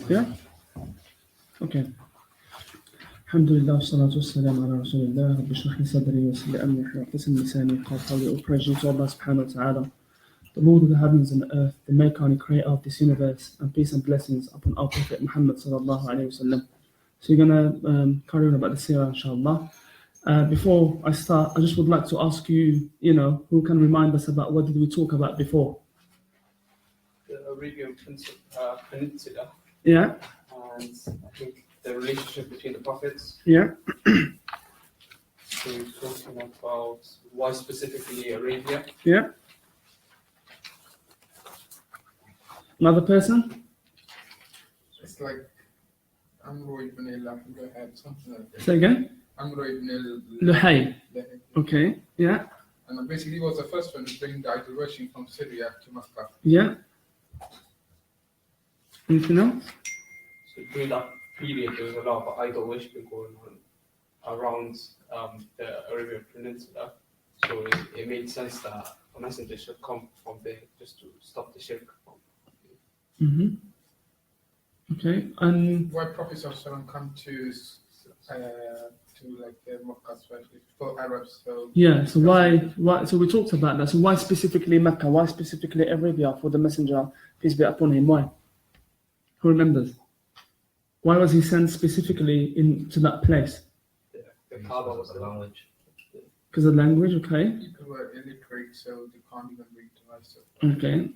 Yeah? Okay. Alhamdulillah, salatu wassalam ala rasulillah, rabbi shrah li sadri wa yassir li amri wahlul 'uqdatan min lisani yafqahu qawli. All praise to Allah subhanahu wa ta'ala, the Lord of the heavens and the earth, the maker and creator of this universe, and peace and blessings upon our Prophet Muhammad sallallahu alayhi wa sallam. So you're going to carry on about the Seerah, inshallah. Before I start, I just would like to ask you, who can remind us about what did we talk about before? The Arabian Peninsula. Yeah. And I think the relationship between the prophets. Yeah. So we're talking about why specifically Arabia. Yeah. Another person? It's like Amr ibn al-Luhay, something like that. Say again? Amr ibn Luhay. al-Luhay. Okay. Yeah. And basically he was the first one to bring the idol worship from Syria to Mecca. Yeah. Anything else? So during that period, there was a lot of idol worship going on around the Arabian Peninsula. So it made sense that a messenger should come from there just to stop the shirk. Mm-hmm. Okay. And Why prophets of Salam come to Mecca, especially for Arabs? So yeah, so why? So we talked about that. So why specifically Mecca? Why specifically Arabia for the messenger? Peace be upon him. Why? Who remembers? Why was he sent specifically into that place? The Kaaba was the language. Because of language, okay. people were illiterate, so they can't even read the right stuff. Okay.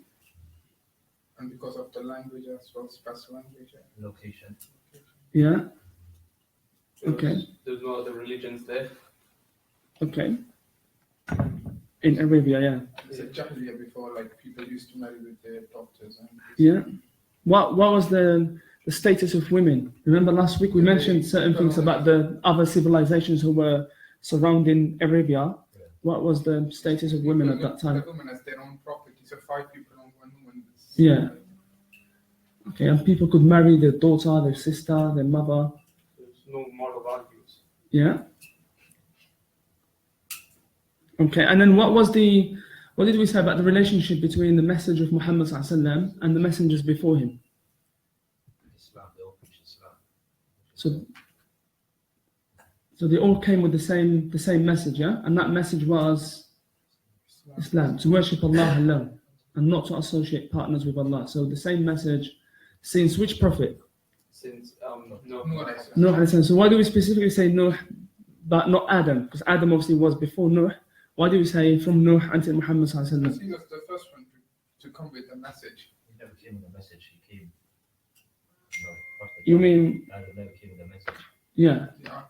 And because of the language as well, special language. Location. Yeah. Okay. There's no other religions there. Okay. In Arabia, yeah. It's a Jahiliyyah before, like people used to marry with their doctors. And Yeah. What was the status of women? Remember last week we mentioned certain things about the other civilizations who were surrounding Arabia. What was the status of women at that time? The women as their own property, so 5 people on one woman. Yeah. Okay, and people could marry their daughter, their sister, their mother. There's no moral values. Yeah. Okay, and then what did we say about the relationship between the message of Muhammad sallallahu alaihi wasallam and the messengers before him? Islam, they all preach Islam. So they all came with the same message, yeah? And that message was Islam, to worship Allah alone and not to associate partners with Allah. So the same message since which prophet? Since No, Nuh alayhi salam. So why do we specifically say Nuh but not Adam? Because Adam obviously was before Nuh. Why do we say from Nuh until Muhammad sallallahu alaihi wasallam? he was the first one to come with the message. He never came with a message, he came. You mean, Adam never came with a message. yeah. Yeah.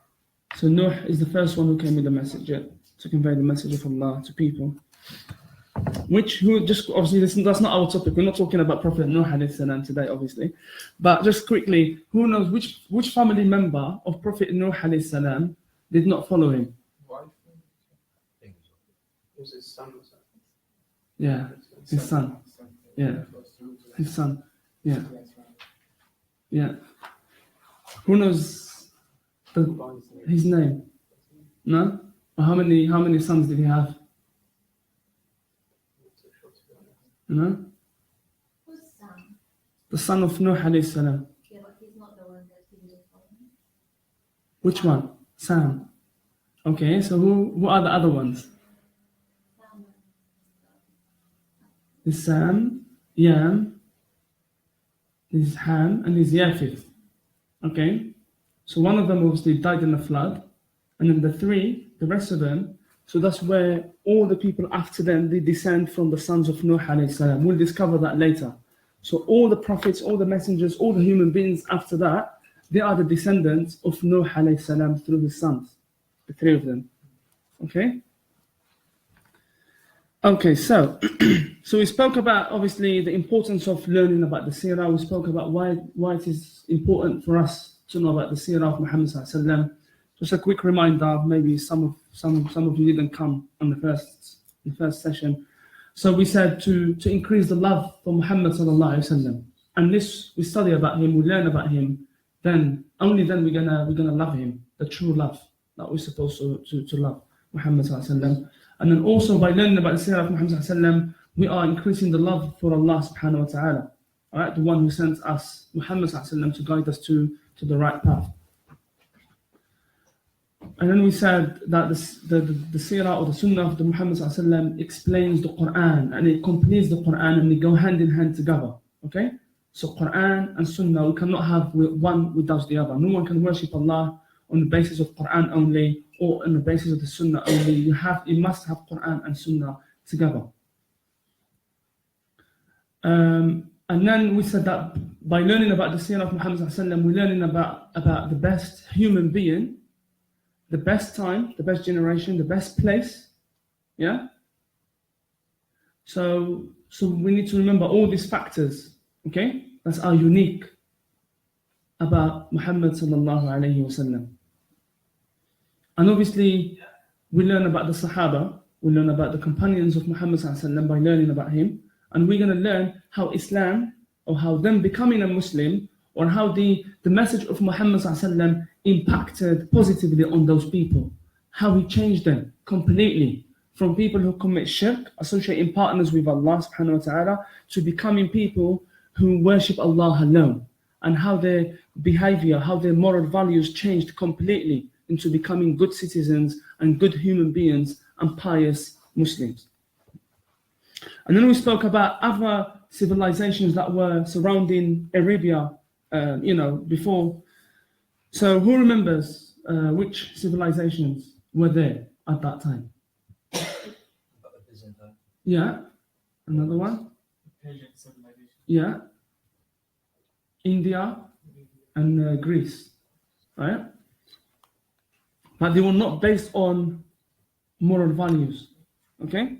So Nuh is the first one who came with the message, yeah, to convey the message of Allah to people. Just obviously that's not our topic. We're not talking about Prophet Nuh alayhi salam today, obviously. But just quickly, who knows which family member of Prophet Nuh alayhi salam did not follow him? Wife. it was his son. Yeah, his son. Yeah, his son. Yeah, yeah. Who knows his name? No? Or how many sons did he have? You know? Whose son? The son of Nuh alayhi salam. Yeah, but he's not the one that he did for him. Which one? Sam. Okay, so who are the other ones? There's Sam, Yam, there's Ham, and there's Yafith. Okay? So one of them obviously died in the flood, and then the rest of them, so that's where all the people after them, they descend from the sons of Nuh alayhi salam. We'll discover that later. So all the prophets, all the messengers, all the human beings after that, they are the descendants of Nuh alayhi salam through his sons, the 3 of them. Okay? Okay, so we spoke about obviously the importance of learning about the Seerah. We spoke about why it is important for us to know about the Seerah of Muhammad sallallahu alaihi wasallam. Just a quick reminder, maybe some of you didn't come on the first session. So we said to increase the love for Muhammad sallallahu alaihi wasallam, and this we study about him, we learn about him. Then only then we're gonna love him, the true love that we're supposed to love Muhammad sallallahu alaihi wasallam. And then also by learning about the Seerah of Muhammad sallallahu alaihi wasallam, we are increasing the love for Allah subhanahu wa ta'ala. All right, the one who sent us, Muhammad ﷺ, to guide us to the right path. And then we said that the Seerah or the Sunnah of the Muhammad ﷺ explains the Quran and it completes the Quran and they go hand in hand together. Okay? So Quran and Sunnah, we cannot have one without the other. No one can worship Allah on the basis of Quran only or on the basis of the Sunnah only. You must have Quran and Sunnah together. And then we said that by learning about the Seerah of Muhammad ﷺ, we're learning about the best human being, the best time, the best generation, the best place. Yeah? So we need to remember all these factors, okay? That are unique about Muhammad sallallahu alayhi wasallam. And obviously, we learn about the Sahaba, we learn about the companions of Muhammad sallallahu alayhi wasallam by learning about him. And we're going to learn how Islam, or how them becoming a Muslim, or how the message of Muhammad ﷺ impacted positively on those people. How he changed them completely from people who commit shirk, associating partners with Allah subhanahu wa ta'ala, to becoming people who worship Allah alone. And how their behavior, how their moral values changed completely into becoming good citizens and good human beings and pious Muslims. And then we spoke about other civilizations that were surrounding Arabia, before. So who remembers which civilizations were there at that time? Yeah. Another one? Persian civilization. Yeah. India and Greece. Right? But they were not based on moral values. Okay?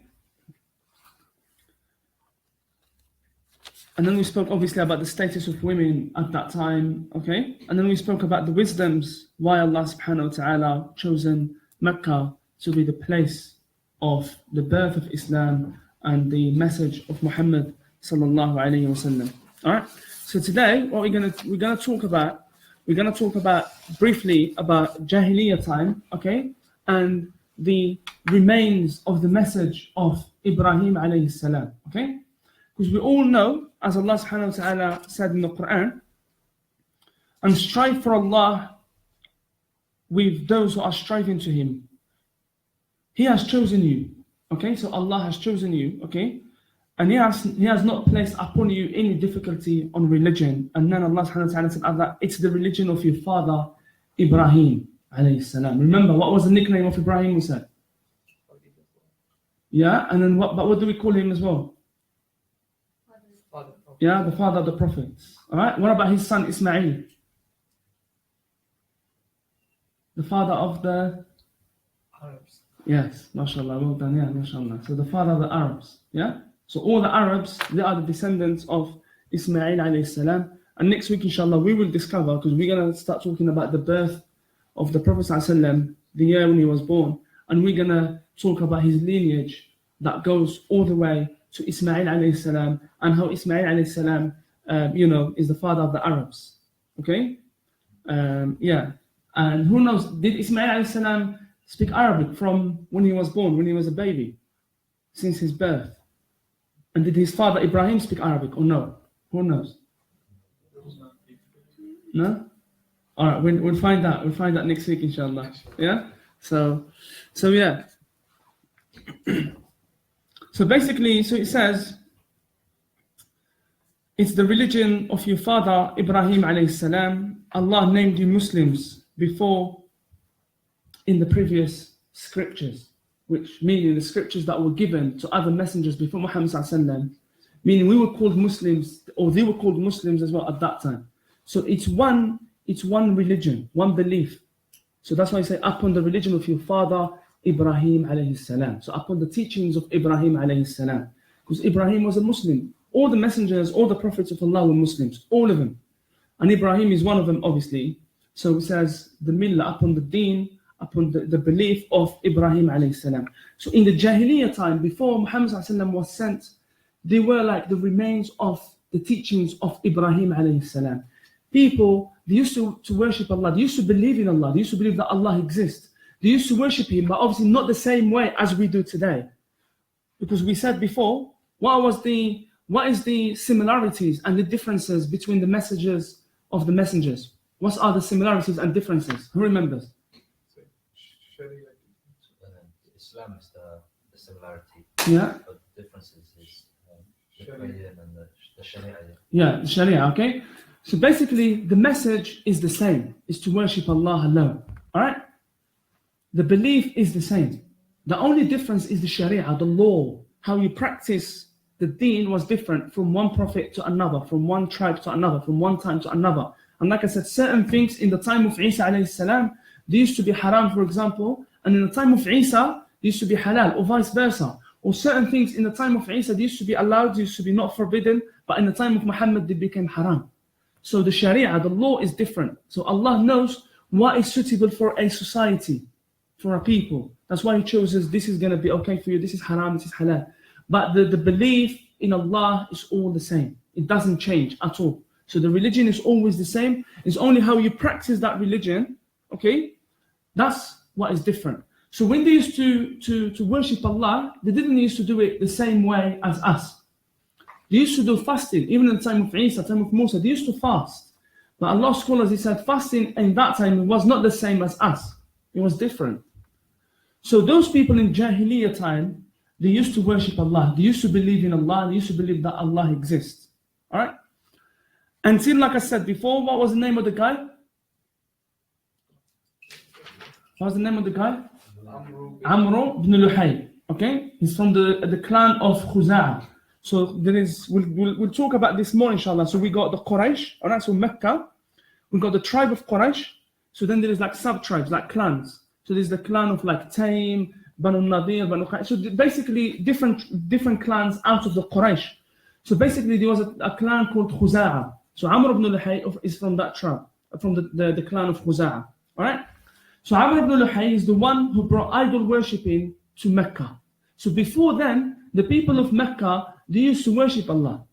And then we spoke obviously about the status of women at that time, okay? And then we spoke about the wisdoms why Allah subhanahu wa ta'ala chosen Mecca to be the place of the birth of Islam and the message of Muhammad sallallahu alayhi wa sallam. Alright? So today what we're gonna talk about briefly about Jahiliyyah time, okay? And the remains of the message of Ibrahim alayhi salam, okay? Because we all know, as Allah subhanahu wa ta'ala said in the Quran, and strive for Allah with those who are striving to Him. He has chosen you, okay? So Allah has chosen you, okay? And He has not placed upon you any difficulty on religion. And then Allah subhanahu wa ta'ala said that it's the religion of your father, Ibrahim alayhi salam. Remember, what was the nickname of Ibrahim, we said? Yeah, and then what do we call him as well? Yeah, the father of the prophets. Alright, what about his son Ismail? The father of the Arabs. Yes, mashallah, well done, yeah, mashallah. So the father of the Arabs, yeah? So all the Arabs, they are the descendants of Ismail alayhi salam. And next week, inshallah, we will discover, because we're going to start talking about the birth of the Prophet sallallahu alaihi wasallam, the year when he was born. And we're going to talk about his lineage that goes all the way to Ismail alayhi salam, and how Ismail alayhi salam, is the father of the Arabs. Okay? Yeah. And who knows, did Ismail alayhi salam speak Arabic from when he was born, when he was a baby, since his birth? And did his father Ibrahim speak Arabic or no? Who knows? No? Alright, we'll find out. We'll find out next week, inshallah. Yeah? So yeah. So basically, so it says, it's the religion of your father Ibrahim alayhi salam. Allah named you Muslims before in the previous scriptures, which meaning the scriptures that were given to other messengers before Muhammad sallallahu alaihi wasallam, meaning we were called Muslims, or they were called Muslims as well at that time. So it's one religion, one belief. So that's why I say upon the religion of your father Ibrahim alayhi salam. So upon the teachings of Ibrahim alayhi salam. Because Ibrahim was a Muslim. All the messengers, all the prophets of Allah were Muslims. All of them. And Ibrahim is one of them, obviously. So it says the millah, upon the deen, upon the belief of Ibrahim alayhi salam. So in the Jahiliyyah time, before Muhammad sallallahu alaihi wasallam was sent, they were like the remains of the teachings of Ibrahim alayhi salam. People, they used to worship Allah. They used to believe in Allah. They used to believe that Allah exists. They used to worship Him, but obviously not the same way as we do today. Because we said before, what was the what is the similarities and the differences between the messages of the messengers? What are the similarities and differences? Who remembers? Sharia. Islam is the similarity, Yeah. but the differences is the Sharia. Quran and the Sharia. Yeah, the Sharia, okay? So basically, the message is the same, is to worship Allah alone, all right? The belief is the same. The only difference is the Sharia, the law, how you practice the deen was different from one prophet to another, from one tribe to another, from one time to another. And like I said, certain things in the time of Isa alayhi salam, they used to be haram, for example, and in the time of Isa, they used to be halal, or vice versa. Or certain things in the time of Isa, they used to be allowed, they used to be not forbidden, but in the time of Muhammad, they became haram. So the Sharia, the law is different. So Allah knows what is suitable for a society, for a people. That's why He chooses, this is going to be okay for you, this is haram, this is halal. But the belief in Allah is all the same. It doesn't change at all. So the religion is always the same. It's only how you practice that religion, okay? That's what is different. So when they used to worship Allah, they didn't used to do it the same way as us. They used to do fasting, even in the time of Isa, time of Musa, they used to fast. But Allah scholars, He said, fasting in that time was not the same as us. It was different. So those people in Jahiliyyah time, they used to worship Allah. They used to believe in Allah. They used to believe that Allah exists. All right? Until, like I said before, what was the name of the guy? What was the name of the guy? Amr ibn Luhay. Okay? He's from the clan of Khuza'ah. So there is, we'll talk about this more, inshallah. So we got the Quraysh, all right? So Mecca. We got the tribe of Quraysh. So then there is like sub-tribes, like clans. So there's the clan of like Taym, Banu Nadir, Banu Quraysh. So basically different clans out of the Quraysh. So basically there was a clan called Khuza'ah. So Amr ibn Luhay is from that tribe, from the clan of Khuza'ah. All right? So Amr ibn Luhay is the one who brought idol worshipping to Mecca. So before then, the people of Mecca, they used to worship Allah.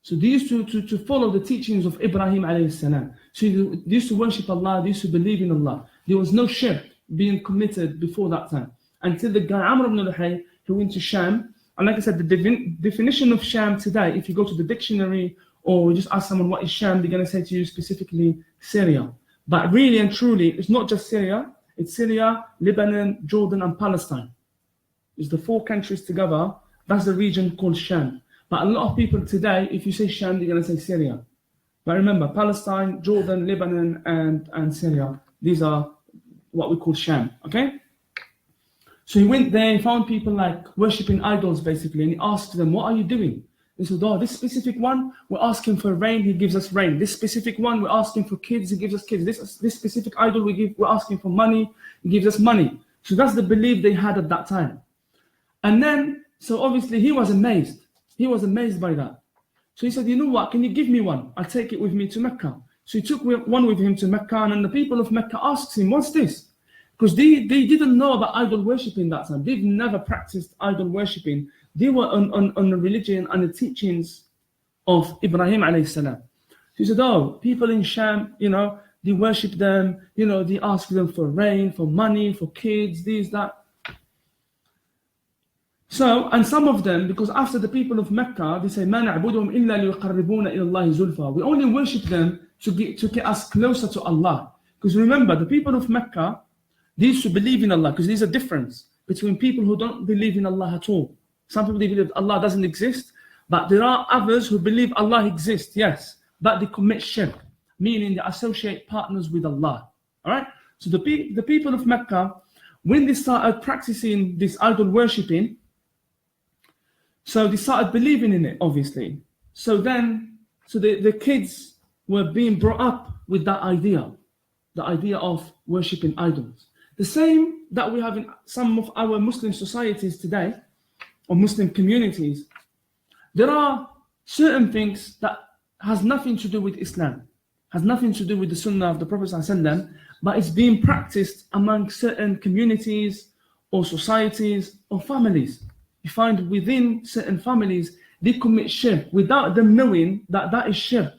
So they used to follow the teachings of Ibrahim alayhi salam. So they used to worship Allah, they used to believe in Allah. There was no shirk being committed before that time. Until the guy Amr ibn Luhay, who went to Sham. And like I said, the definition of Sham today, if you go to the dictionary or just ask someone what is Sham, they're going to say to you specifically Syria. But really and truly, it's not just Syria. It's Syria, Lebanon, Jordan, and Palestine. It's the 4 countries together. That's the region called Sham. But a lot of people today, if you say Sham, they're going to say Syria. But remember, Palestine, Jordan, Lebanon, and Syria, these are what we call Sham, okay? So he went there, he found people like worshipping idols basically, and he asked them, what are you doing? They said, oh, this specific one, we're asking for rain, he gives us rain. This specific one, we're asking for kids, he gives us kids. This specific idol, we're asking for money, he gives us money. So that's the belief they had at that time. And then, so obviously he was amazed. He was amazed by that. So he said, you know what, can you give me one? I'll take it with me to Mecca. So he took one with him to Mecca, and then the people of Mecca asked him, what's this? Because they didn't know about idol worshipping that time. They've never practiced idol worshipping. They were on the religion and the teachings of Ibrahim alayhi salam. So he said, oh, people in Sham, they worship them, they ask them for rain, for money, for kids, this, that. So, and some of them, because after the people of Mecca, they say, مَا نَعْبُدُهُمْ إِلَّا لِيُقَرِّبُونَ إِلَى اللَّهِ زُلْفَى. We only worship them to get us closer to Allah. Because remember, the people of Mecca, they used to believe in Allah, because there's a difference between people who don't believe in Allah at all. Some people, they believe Allah doesn't exist, but there are others who believe Allah exists, yes, but they commit shirk, meaning they associate partners with Allah. All right? So the people of Mecca, when they started practicing this idol worshipping, so they started believing in it, obviously. So the kids were being brought up with that idea, the idea of worshipping idols. The same that we have in some of our Muslim societies today, or Muslim communities. There are certain things that has nothing to do with Islam, has nothing to do with the Sunnah of the Prophet ﷺ, but it's being practiced among certain communities or societies or families. You find within certain families, they commit shirk without them knowing that that is shirk.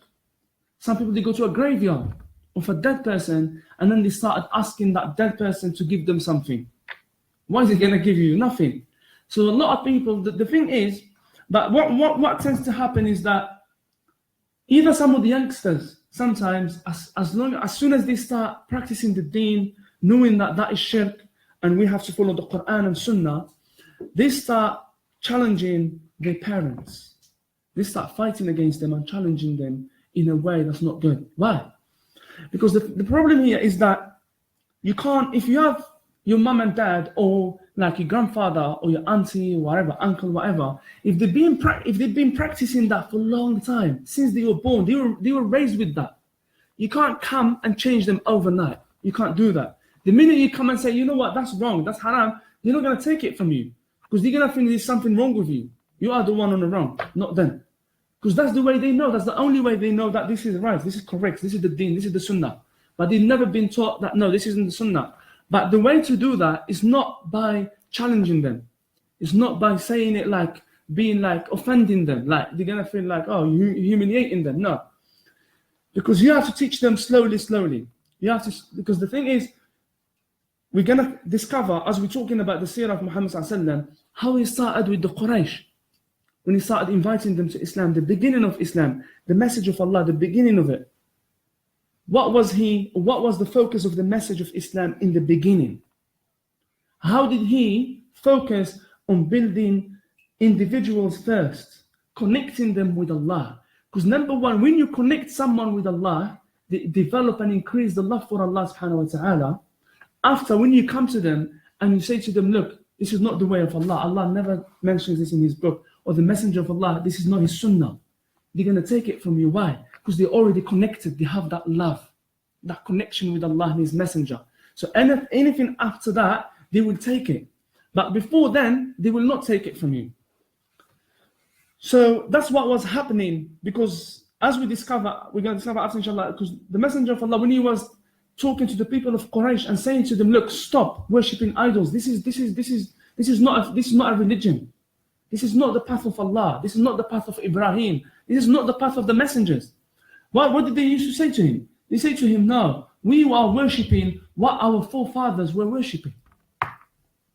Some people, they go to a graveyard of a dead person, and then they started asking that dead person to give them something. Why is he going to give you? Nothing. So a lot of people, the thing is, But what tends to happen is that either some of the youngsters, sometimes as soon as they start practicing the deen, knowing that that is shirk and we have to follow the Quran and Sunnah, they start challenging their parents. They start fighting against them and challenging them in a way that's not good. Why? Because the problem here is that you can't, if you have your mum and dad or like your grandfather or your auntie or whatever, uncle, whatever, if they've been practicing that for a long time, since they were born, they were raised with that. You can't come and change them overnight. You can't do that. The minute you come and say, you know what, that's wrong, that's haram, they're not going to take it from you. Because they're going to think there's something wrong with you. You are the one on the wrong, not them. Because that's the way they know. That's the only way they know that this is right, this is correct, this is the deen, this is the sunnah. But they've never been taught that, no, this isn't the sunnah. But the way to do that is not by challenging them. It's not by saying it like, being like, offending them. Like, they're going to feel like, oh, you're humiliating them. No. Because you have to teach them slowly. You have to, because the thing is, we're going to discover, as we're talking about the seerah of Muhammad sallallahu alaihi wasallam, how he started with the Quraysh. When he started inviting them to Islam, the beginning of Islam, the message of Allah, the beginning of it. What was the focus of the message of Islam in the beginning? How did he focus on building individuals first, connecting them with Allah? Because number one, when you connect someone with Allah, they develop and increase the love for Allah subhanahu wa ta'ala. After, when you come to them and you say to them, look, this is not the way of Allah. Allah never mentions this in his book. Or the messenger of Allah, this is not his sunnah. They're going to take it from you. Why? Because they're already connected. They have that love, that connection with Allah and his messenger. So anything after that, they will take it. But before then, they will not take it from you. So that's what was happening, because as we're going to discover after inshallah, because the messenger of Allah, when he was talking to the people of Quraysh and saying to them, look, stop worshipping idols. This is not a religion. This is not the path of Allah. This is not the path of Ibrahim. This is not the path of the messengers. What did they used to say to him? They say to him, no, we are worshipping what our forefathers were worshipping.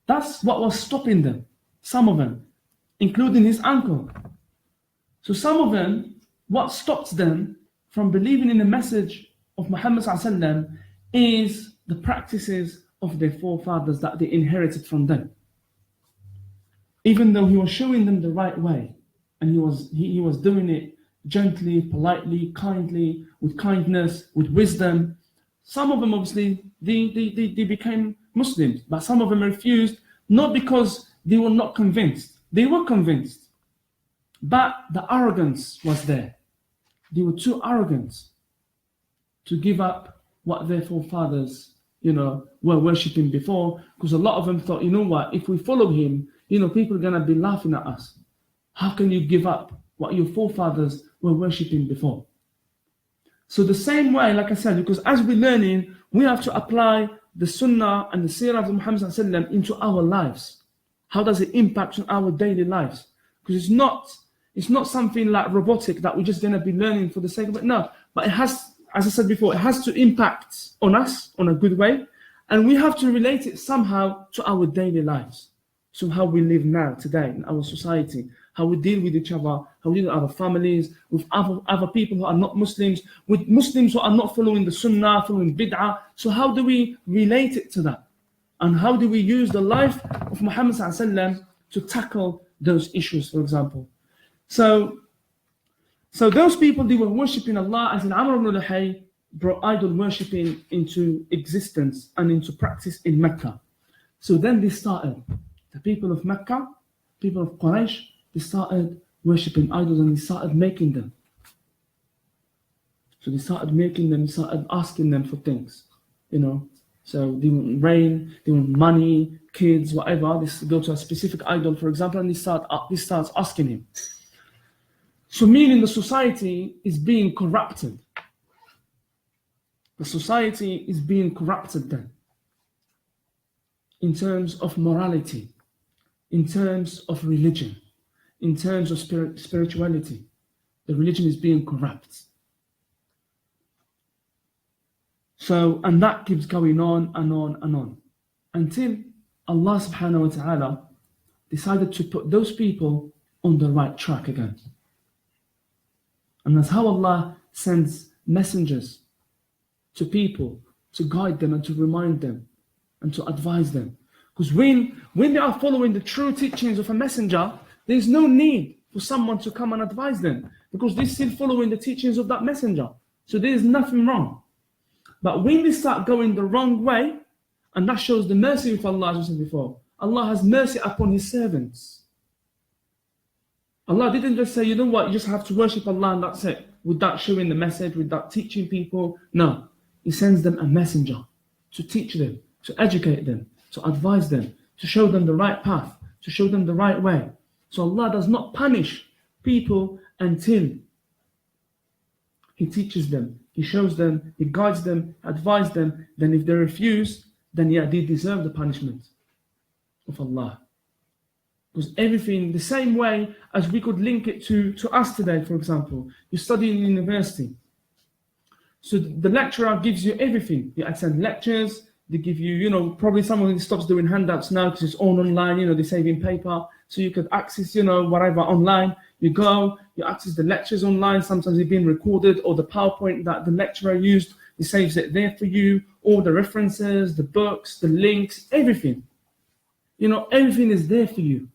That's what was stopping them, some of them, including his uncle. So some of them, what stopped them from believing in the message of Muhammad sallallahu alaihi wasallam is the practices of their forefathers that they inherited from them. Even though he was showing them the right way, and he was doing it gently, politely, kindly, with kindness, with wisdom. Some of them obviously they became Muslims, but some of them refused, not because they were not convinced. They were convinced, but the arrogance was there. They were too arrogant to give up what their forefathers, were worshipping before, because a lot of them thought, you know what, if we follow him, people are going to be laughing at us. How can you give up what your forefathers were worshipping before? So the same way, like I said, because as we're learning, we have to apply the sunnah and the seerah of Muhammad sallallahu alaihi wasallam into our lives. How does it impact on our daily lives? Because it's not something like robotic that we're just going to be learning for the sake of it. No, but it has, as I said before, it has to impact on us in a good way. And we have to relate it somehow to our daily lives. So how we live now, today, in our society, how we deal with each other, how we deal with our families, with other people who are not Muslims, with Muslims who are not following the Sunnah, following Bid'ah. So how do we relate it to that? And how do we use the life of Muhammad sallallahu alaihi wasallam to tackle those issues, for example? So those people, they were worshipping Allah, as in Amr ibn Luhay brought idol worshipping into existence and into practice in Mecca. So then they started. The people of Mecca, people of Quraysh, they started worshipping idols and they started making them. So they started making them, started asking them for things, So they want rain, they want money, kids, whatever. They go to a specific idol, for example, and they starts asking him. So meaning the society is being corrupted. The society is being corrupted then. In terms of morality, in terms of religion, in terms of spirituality, the religion is being corrupt. So, and that keeps going on and on and on, until Allah subhanahu wa ta'ala decided to put those people on the right track again. And that's how Allah sends messengers to people to guide them and to remind them and to advise them. Because when they are following the true teachings of a messenger, there's no need for someone to come and advise them, because they're still following the teachings of that messenger. So there is nothing wrong. But when they start going the wrong way, and that shows the mercy of Allah, as we said before, Allah has mercy upon His servants. Allah didn't just say, you know what, you just have to worship Allah and that's it, without showing the message, without teaching people. No, He sends them a messenger to teach them, to educate them, to advise them, to show them the right path, to show them the right way. So Allah does not punish people until He teaches them, He shows them, He guides them, advises them. Then if they refuse, then yeah, they deserve the punishment of Allah. Because everything, the same way as we could link it to us today, for example, you study in university. So the lecturer gives you everything. You attend lectures, they give you, probably someone stops doing handouts now because it's all online, they're saving paper. So you could access, whatever online. You go, you access the lectures online. Sometimes they've been recorded, or the PowerPoint that the lecturer used, he saves it there for you. All the references, the books, the links, everything. Everything is there for you.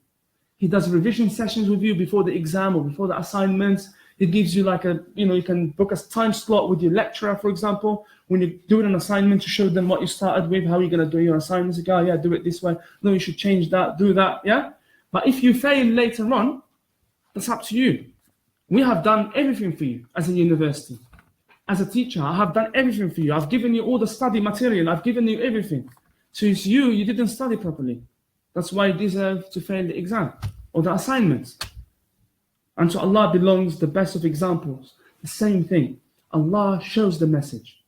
He does revision sessions with you before the exam or before the assignments. He gives you you can book a time slot with your lecturer, for example, when you're doing an assignment, to show them what you started with, how you're going to do your assignments. You go, yeah, do it this way. No, you should change that, do that, yeah? But if you fail later on, that's up to you. We have done everything for you as a university. As a teacher, I have done everything for you. I've given you all the study material. I've given you everything. So it's you didn't study properly. That's why you deserve to fail the exam or the assignments. And to Allah belongs the best of examples. The same thing. Allah shows the message.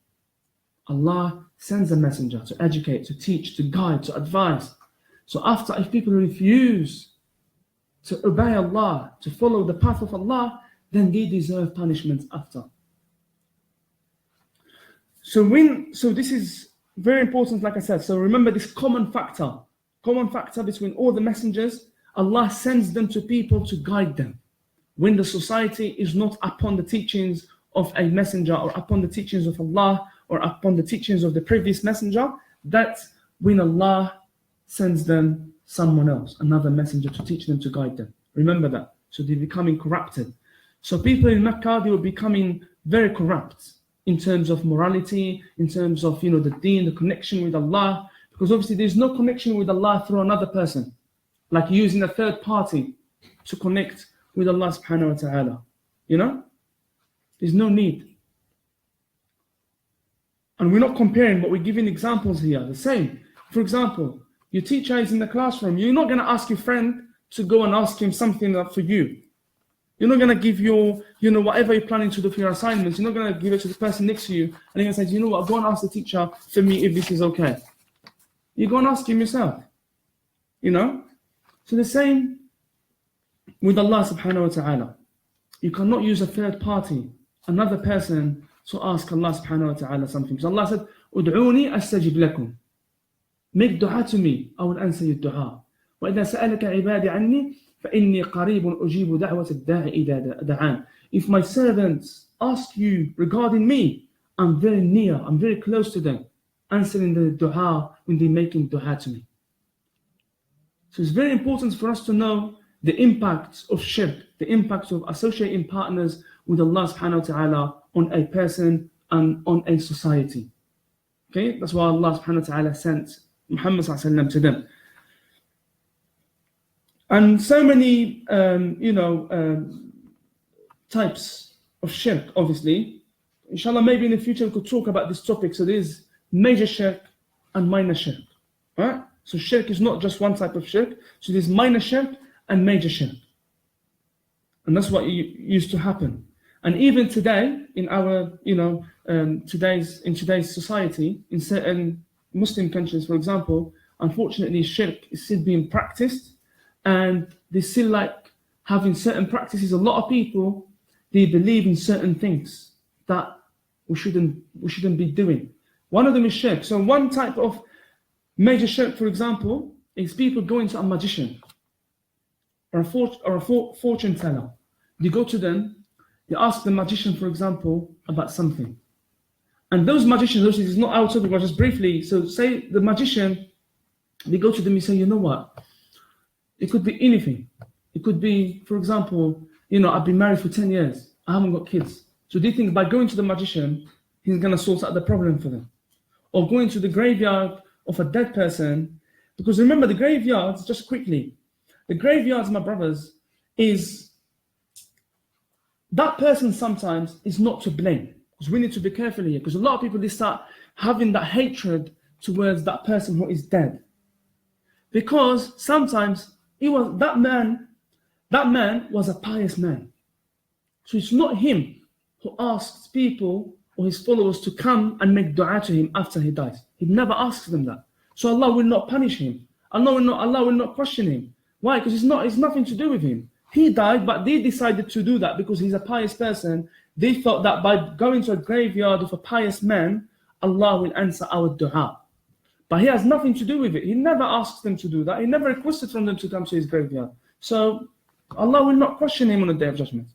Allah sends a messenger to educate, to teach, to guide, to advise. So if people refuse to obey Allah, to follow the path of Allah, then they deserve punishment after. So this is very important, like I said. So remember this common factor between all the messengers. Allah sends them to people to guide them. When the society is not upon the teachings of a messenger, or upon the teachings of Allah, or upon the teachings of the previous messenger, that's when Allah sends them someone else, another messenger, to teach them, to guide them. Remember that. So they're becoming corrupted. So people in Mecca, they were becoming very corrupt in terms of morality, in terms of the deen, the connection with Allah. Because obviously there's no connection with Allah through another person, like using a third party to connect with Allah subhanahu wa ta'ala. There's no need. And we're not comparing, but we're giving examples here. The same. For example, your teacher is in the classroom. You're not going to ask your friend to go and ask him something for you. You're not going to give your, whatever you're planning to do for your assignments, you're not going to give it to the person next to you. And you're going to say, what, go and ask the teacher for me if this is okay. You go and ask him yourself. So the same with Allah subhanahu wa ta'ala. You cannot use a third party, another person, to ask Allah subhanahu wa ta'ala something. So Allah said, Ud'uni astajib lakum. Make dua to me, I will answer your dua. وَإِذَا سَأَلَكَ عِبَادِ عَنِّي فَإِنِّي قَرِيبٌ أُجِيبُ دَعْوَةَ الدَّاعِ إِذَا دَعَانِ. If my servants ask you regarding me, I'm very near, I'm very close to them, answering the dua when they're making dua to me. So it's very important for us to know the impact of shirk, the impact of associating partners with Allah subhanahu wa ta'ala on a person and on a society. Okay, that's why Allah subhanahu wa ta'ala sent Muhammad sallallahu alaihi wasallam to them. And so many, types of shirk, obviously. Inshallah, maybe in the future we could talk about this topic. So there's major shirk and minor shirk. Right? So shirk is not just one type of shirk. So there's minor shirk and major shirk. And that's what used to happen. And even today, in our, today's society, in certain Muslim countries, for example, unfortunately, shirk is still being practiced, and they still like having certain practices. A lot of people, they believe in certain things that we shouldn't be doing. One of them is shirk. So one type of major shirk, for example, is people going to a magician or a fortune teller. You go to them, you ask the magician, for example, about something. And those magicians, this is not our topic, but just briefly. So say the magician, you go to them, you say, you know what? It could be anything. It could be, for example, I've been married for 10 years. I haven't got kids. So do you think by going to the magician, he's going to sort out the problem for them? Or going to the graveyard of a dead person? Because remember, the graveyards, just quickly, the graveyards, my brothers, is that person sometimes is not to blame. Because we need to be careful here. Because a lot of people, they start having that hatred towards that person who is dead. Because sometimes that man was a pious man. So it's not him who asks people or his followers to come and make dua to him after he dies. He never asks them that. So Allah will not punish him. Allah will not question him. Why? Because it's nothing to do with him. He died, but they decided to do that because he's a pious person. They thought that by going to a graveyard of a pious man, Allah will answer our dua. But he has nothing to do with it. He never asks them to do that. He never requested from them to come to his graveyard. So Allah will not question him on the Day of Judgment.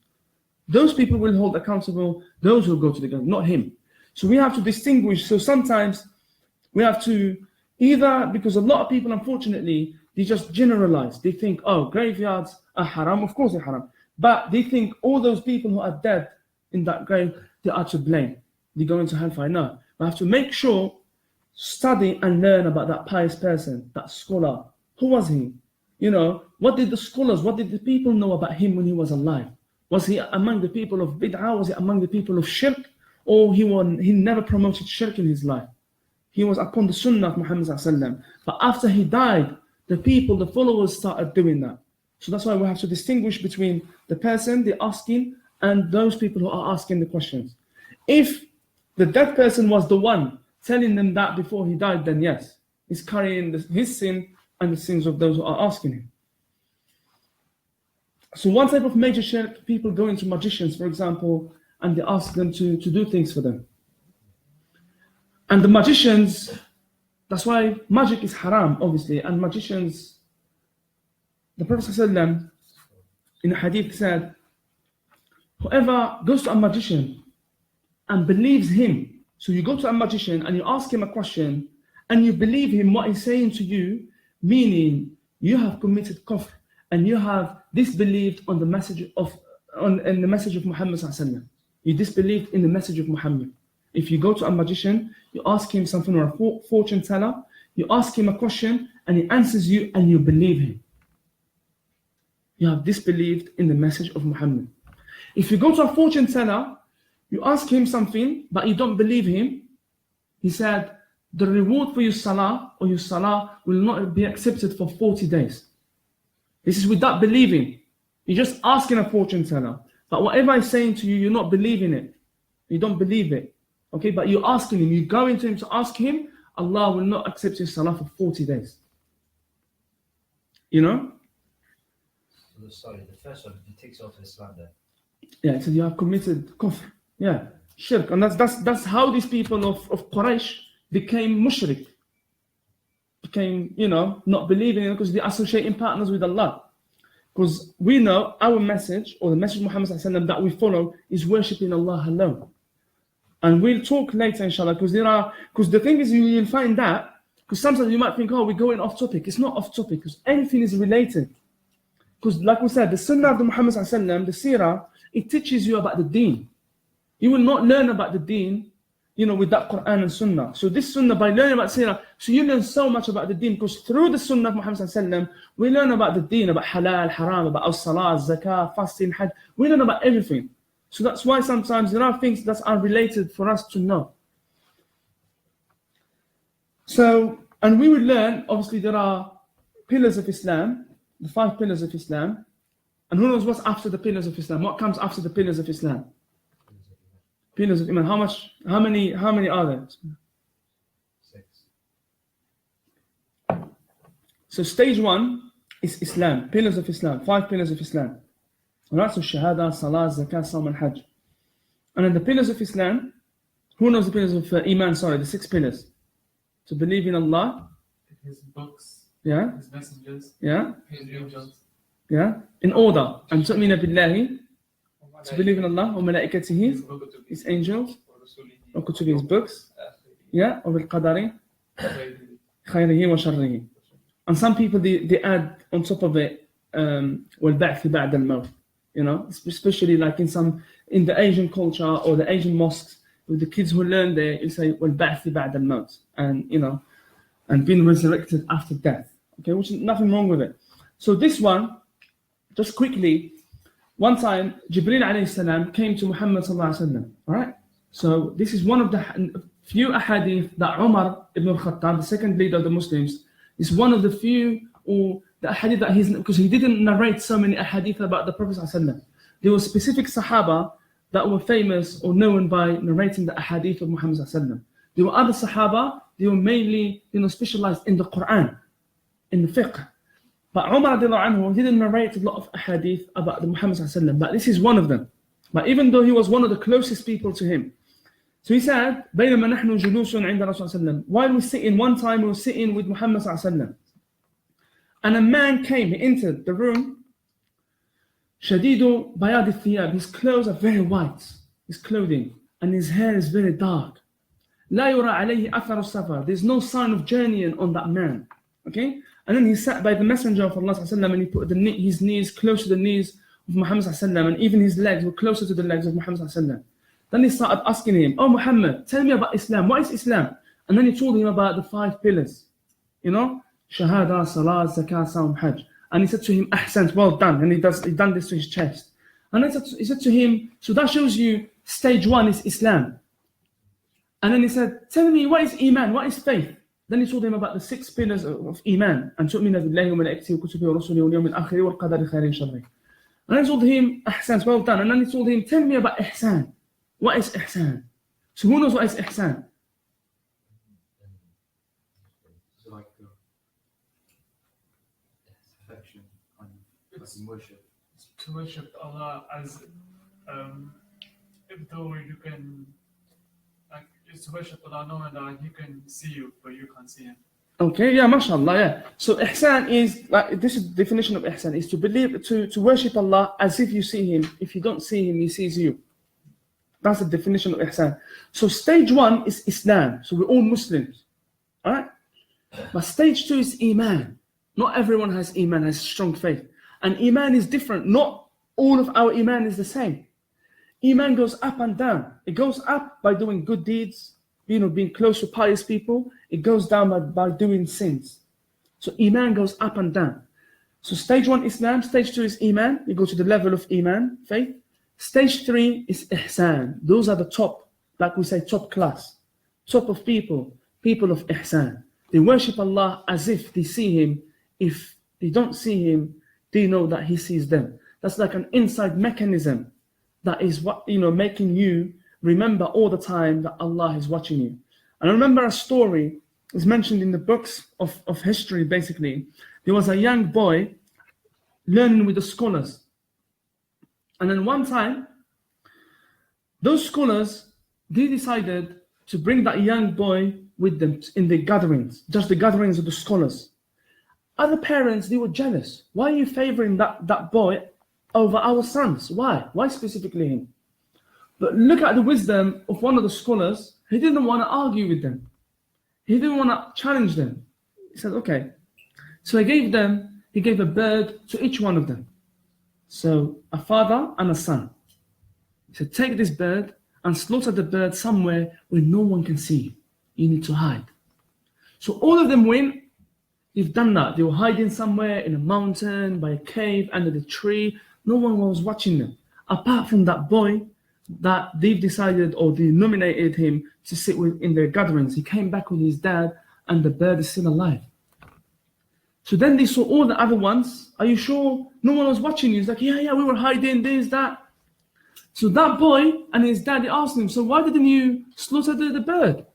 Those people will hold accountable those who go to the grave, not him. So we have to distinguish. So sometimes we have to either, because a lot of people, unfortunately, they just generalize. They think, graveyards are haram. Of course they're haram. But they think all those people who are dead in that grave, they are to blame. They go into hellfire. No. We have to make sure, study and learn about that pious person, that scholar. Who was he? What did the scholars, what did the people know about him when he was alive? Was he among the people of bid'ah? Was he among the people of shirk? Or he never promoted shirk in his life? He was upon the sunnah of Muhammad sallallahu alaihi wasallam. But after he died, the followers started doing that. So that's why we have to distinguish between the person, the asking, and those people who are asking the questions. If the dead person was the one telling them that before he died, then yes, he's carrying his sin and the sins of those who are asking him. So one type of major shirk, people go into magicians, for example, and they ask them to do things for them. And the magicians, that's why magic is haram, obviously. And magicians, the Prophet ﷺ in a hadith said, whoever goes to a magician and believes him, so you go to a magician and you ask him a question and you believe him, what he's saying to you, meaning you have committed kufr and you have disbelieved on the message of Muhammad ﷺ. You disbelieved in the message of Muhammad. If you go to a magician, you ask him something, or a fortune teller, you ask him a question and he answers you and you believe him. You have disbelieved in the message of Muhammad. If you go to a fortune teller, you ask him something but you don't believe him, he said, the reward for your salah or your salah will not be accepted for 40 days. This is without believing. You're just asking a fortune teller. But whatever he's saying to you, you're not believing it. You don't believe it. Okay, but you're asking him, you go into him to ask him, Allah will not accept your salah for 40 days. Sorry, the first one, it takes off Islam there. Yeah, so you have committed kufr. Yeah, shirk. And that's how these people of Quraysh became mushrik. Became, not believing in it because they associating partners with Allah. Because we know our message, or the message of Muhammad ﷺ that we follow, is worshipping Allah alone. And we'll talk later, inshallah, because the thing is, you'll find that, because sometimes you might think, we're going off topic. It's not off topic, because anything is related. Because like we said, the sunnah of the Muhammad ﷺ, the seerah, it teaches you about the deen. You will not learn about the deen, with that Quran and sunnah. So this sunnah, by learning about seerah, so you learn so much about the deen, because through the sunnah of Muhammad ﷺ, we learn about the deen, about halal, haram, about salah, zakah, fasting, hajj. We learn about everything. So that's why sometimes there are things that are related for us to know. So, and we will learn, obviously there are pillars of Islam, the 5 pillars of Islam. And who knows what's after the pillars of Islam? What comes after the pillars of Islam? Pillars of Iman. How many are there? 6. So stage 1 is Islam, pillars of Islam, 5 pillars of Islam. Alright, so Shahada, Salah, Zakah, Sawm and Hajj. And then the pillars of Islam, who knows the pillars of Iman? Sorry, the 6 pillars. To believe in Allah. His books. Yeah. His messengers. Yeah. His angels. Yeah? In order. أن تؤمن بالله, to believe in Allah, وملائكته, His angels, وكتبه, His books, yeah, وبالقدر خيره وشره. And some people they add on top of it والبعث بعد الموت, you know, especially like in the Asian culture or the Asian mosques, with the kids who learn there, you say والبعث بعد الموت, and you know, and being resurrected after death. Okay, which is nothing wrong with it. So this one, just quickly, one time Jibreel alayhi salam came to Muhammad sallallahu alaihi wasallam. All right. So this is one of the few ahadith that Umar ibn al-Khattab, the second leader of the Muslims, is one of the few, or the ahadith that because he didn't narrate so many ahadith about the Prophet sallallahu alaihi wasallam. There were specific Sahaba that were famous or known by narrating the ahadith of Muhammad sallallahu alaihi wasallam. There were other Sahaba, they were mainly, specialized in the Quran, in the fiqh. But Umar anhu, he didn't narrate a lot of ahadith about the Muhammad sallallahu alaihi wasallam, but this is one of them. But even though he was one of the closest people to him, so he said, بينما نحن جلوس عند رسول الله while we sitting, one time we were sitting with Muhammad sallallahu alaihi wasallam, and a man came, he entered the room, شديد بياض الثياب, his clothes are very white, his clothing, and his hair is very dark. لا يرى عليه أثر السفر, there's no sign of journeying on that man. Okay? And then he sat by the Messenger of Allah and he put his knees close to the knees of Muhammad and even his legs were closer to the legs of Muhammad. Then he started asking him, "Oh Muhammad, tell me about Islam. What is Islam?" And then he told him about the 5 pillars. You know, Shahada, Salah, Zakah, Sawm, Hajj. And he said to him, "Ahsant, well done." And he done this to his chest. And then he said to him, "So that shows you stage 1 is Islam." And then he said, "Tell me, what is Iman? What is faith?" Then he told him about the 6 pillars of Iman. And تؤمن بالله وملائكته وكتبه ورسله واليوم الآخر والقدر خير شره. And I told him, Ihsan, well done. And then he told him, tell me about Ihsan. What is Ihsan? So who knows what is Ihsan? It's like affection and like worship. It's to worship Allah as if though you can, like, it's to worship Allah knowing that He can see you, but you can't see Him. Okay, yeah, mashallah, yeah. So ihsan is, like, this is the definition of ihsan, is to believe, to worship Allah as if you see Him. If you don't see Him, He sees you. That's the definition of ihsan. So stage 1 is Islam. So we're all Muslims. Alright? But stage 2 is Iman. Not everyone has Iman, has strong faith. And Iman is different. Not all of our Iman is the same. Iman goes up and down. It goes up by doing good deeds, being close to pious people. It goes down by doing sins. So Iman goes up and down. So stage 1 Islam, stage 2 is Iman. You go to the level of Iman, faith. Stage 3 is Ihsan. Those are the top, like we say, top class. Top of people of Ihsan. They worship Allah as if they see Him. If they don't see Him, they know that He sees them. That's like an inside mechanism that is what, making you remember all the time that Allah is watching you. And I remember a story, it's mentioned in the books of history, basically. There was a young boy learning with the scholars. And then one time, those scholars, they decided to bring that young boy with them in the gatherings, just the gatherings of the scholars. Other parents, they were jealous. Why are you favoring that boy over our sons? Why? Why specifically him? But look at the wisdom of one of the scholars. He didn't want to argue with them. He didn't want to challenge them. He said, okay. So he gave a bird to each one of them. So a father and a son. He said, take this bird and slaughter the bird somewhere where no one can see you. You need to hide. So all of them went. They've done that. They were hiding somewhere in a mountain, by a cave, under the tree. No one was watching them. Apart from that boy that they've decided, or they nominated him to sit with in their gatherings. He came back with his dad and the bird is still alive. So then they saw all the other ones. Are you sure no one was watching you? He's like, yeah, we were hiding, this, that. So that boy and his dad, they asked him, so why didn't you slaughter the bird?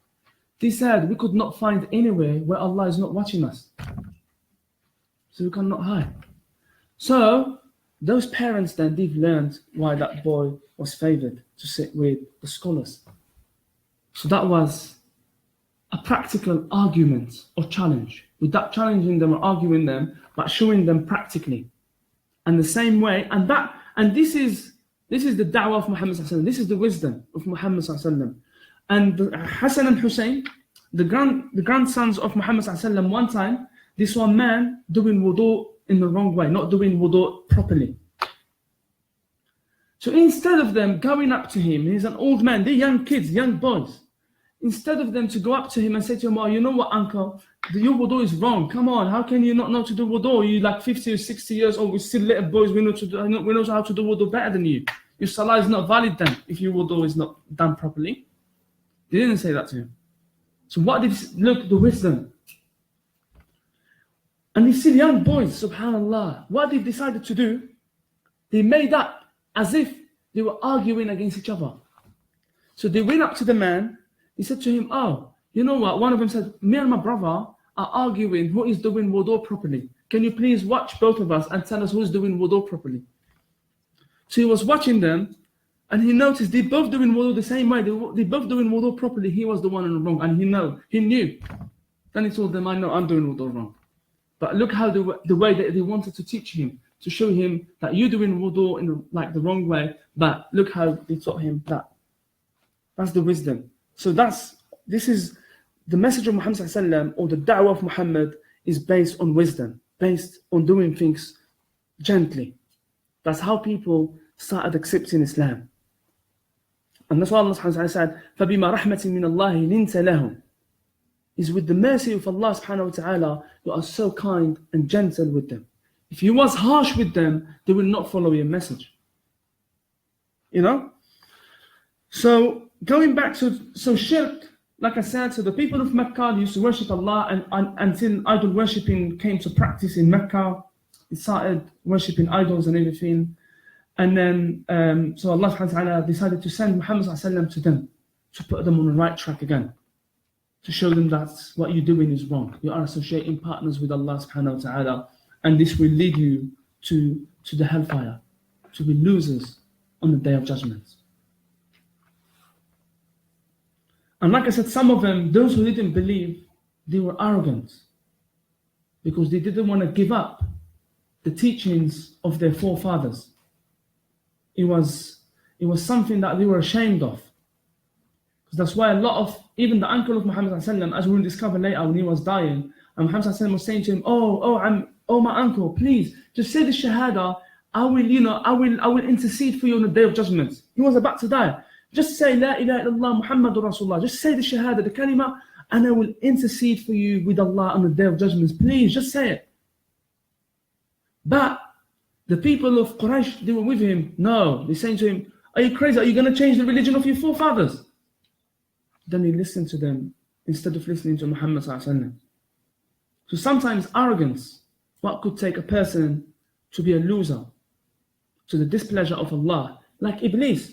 They said, we could not find anywhere where Allah is not watching us. So we cannot hide. So those parents then, they've learned why that boy was favored to sit with the scholars. So that was a practical argument or challenge. Without challenging them or arguing them, but showing them practically. And the same way, and this is the da'wah of Muhammad sallallahu alaihi wasallam. This is the wisdom of Muhammad sallallahu alaihi wasallam. And Hassan and Hussein, the grandsons of Muhammad sallallahu alaihi wasallam, one time they saw a man doing wudu in the wrong way, not doing wudu properly. So instead of them going up to him, he's an old man, they're young kids, young boys. Instead of them to go up to him and say to him, oh, you know what, uncle, your wudu is wrong. Come on, how can you not know to do wudu? You're like 50 or 60 years old, we're still little boys, we know how to do wudu better than you. Your salah is not valid then if your wudu is not done properly. They didn't say that to him. So what did look, the wisdom. And these still young boys, subhanAllah, what they decided to do, they made up as if they were arguing against each other. So they went up to the man, he said to him, oh, you know what? One of them said, me and my brother are arguing who is doing wudu properly. Can you please watch both of us and tell us who's doing wudu properly? So he was watching them and he noticed they both doing wudu the same way. They both doing wudu properly. He was the one in the wrong and he knew. Then he told them, I know I'm doing wudu wrong. But look how the way that they wanted to teach him, to show him that you're doing wudu in the wrong way, but look how they taught him that. That's the wisdom. So this is the message of Muhammad sallallahu alaihi wasallam, or the da'wah of Muhammad is based on wisdom, based on doing things gently. That's how people started accepting Islam. And that's why Allah subhanahu wa ta'ala said, فَبِمَا رَحْمَةٍ مِّنَ اللَّهِ لِنْتَ لَهُمْ. Is with the mercy of Allah subhanahu wa ta'ala, you are so kind and gentle with them. If you was harsh with them, they will not follow your message. You know? So going back to shirk, like I said, so the people of Mecca used to worship Allah, and until idol worshipping came to practice in Mecca, they started worshipping idols and everything. And then so Allah subhanahu wa ta'ala decided to send Muhammad sallallahu alaihi wasallam to them, to put them on the right track again, to show them that what you're doing is wrong. You are associating partners with Allah subhanahu wa ta'ala, and this will lead you to the hellfire, to be losers on the day of judgment. And like I said, some of them, those who didn't believe, they were arrogant because they didn't want to give up the teachings of their forefathers. It was something that they were ashamed of. Because that's why a lot of, even the uncle of Muhammad sallallahu alaihi wasallam, as we will discover later when he was dying, and Muhammad sallallahu alaihi wasallam was saying to him, oh my uncle, please, just say the shahada, I will intercede for you on the day of judgment. He was about to die. Just say La ilaha illallah Muhammadur Rasulullah. Just say the shahada, the kalima, and I will intercede for you with Allah on the day of judgment. Please, just say it. But the people of Quraysh, they were with him. No, they're saying to him, are you crazy? Are you going to change the religion of your forefathers? Then he listened to them instead of listening to Muhammad sallallahu alaihi wasallam. So sometimes arrogance, what could take a person to be a loser, to the displeasure of Allah, like Iblis.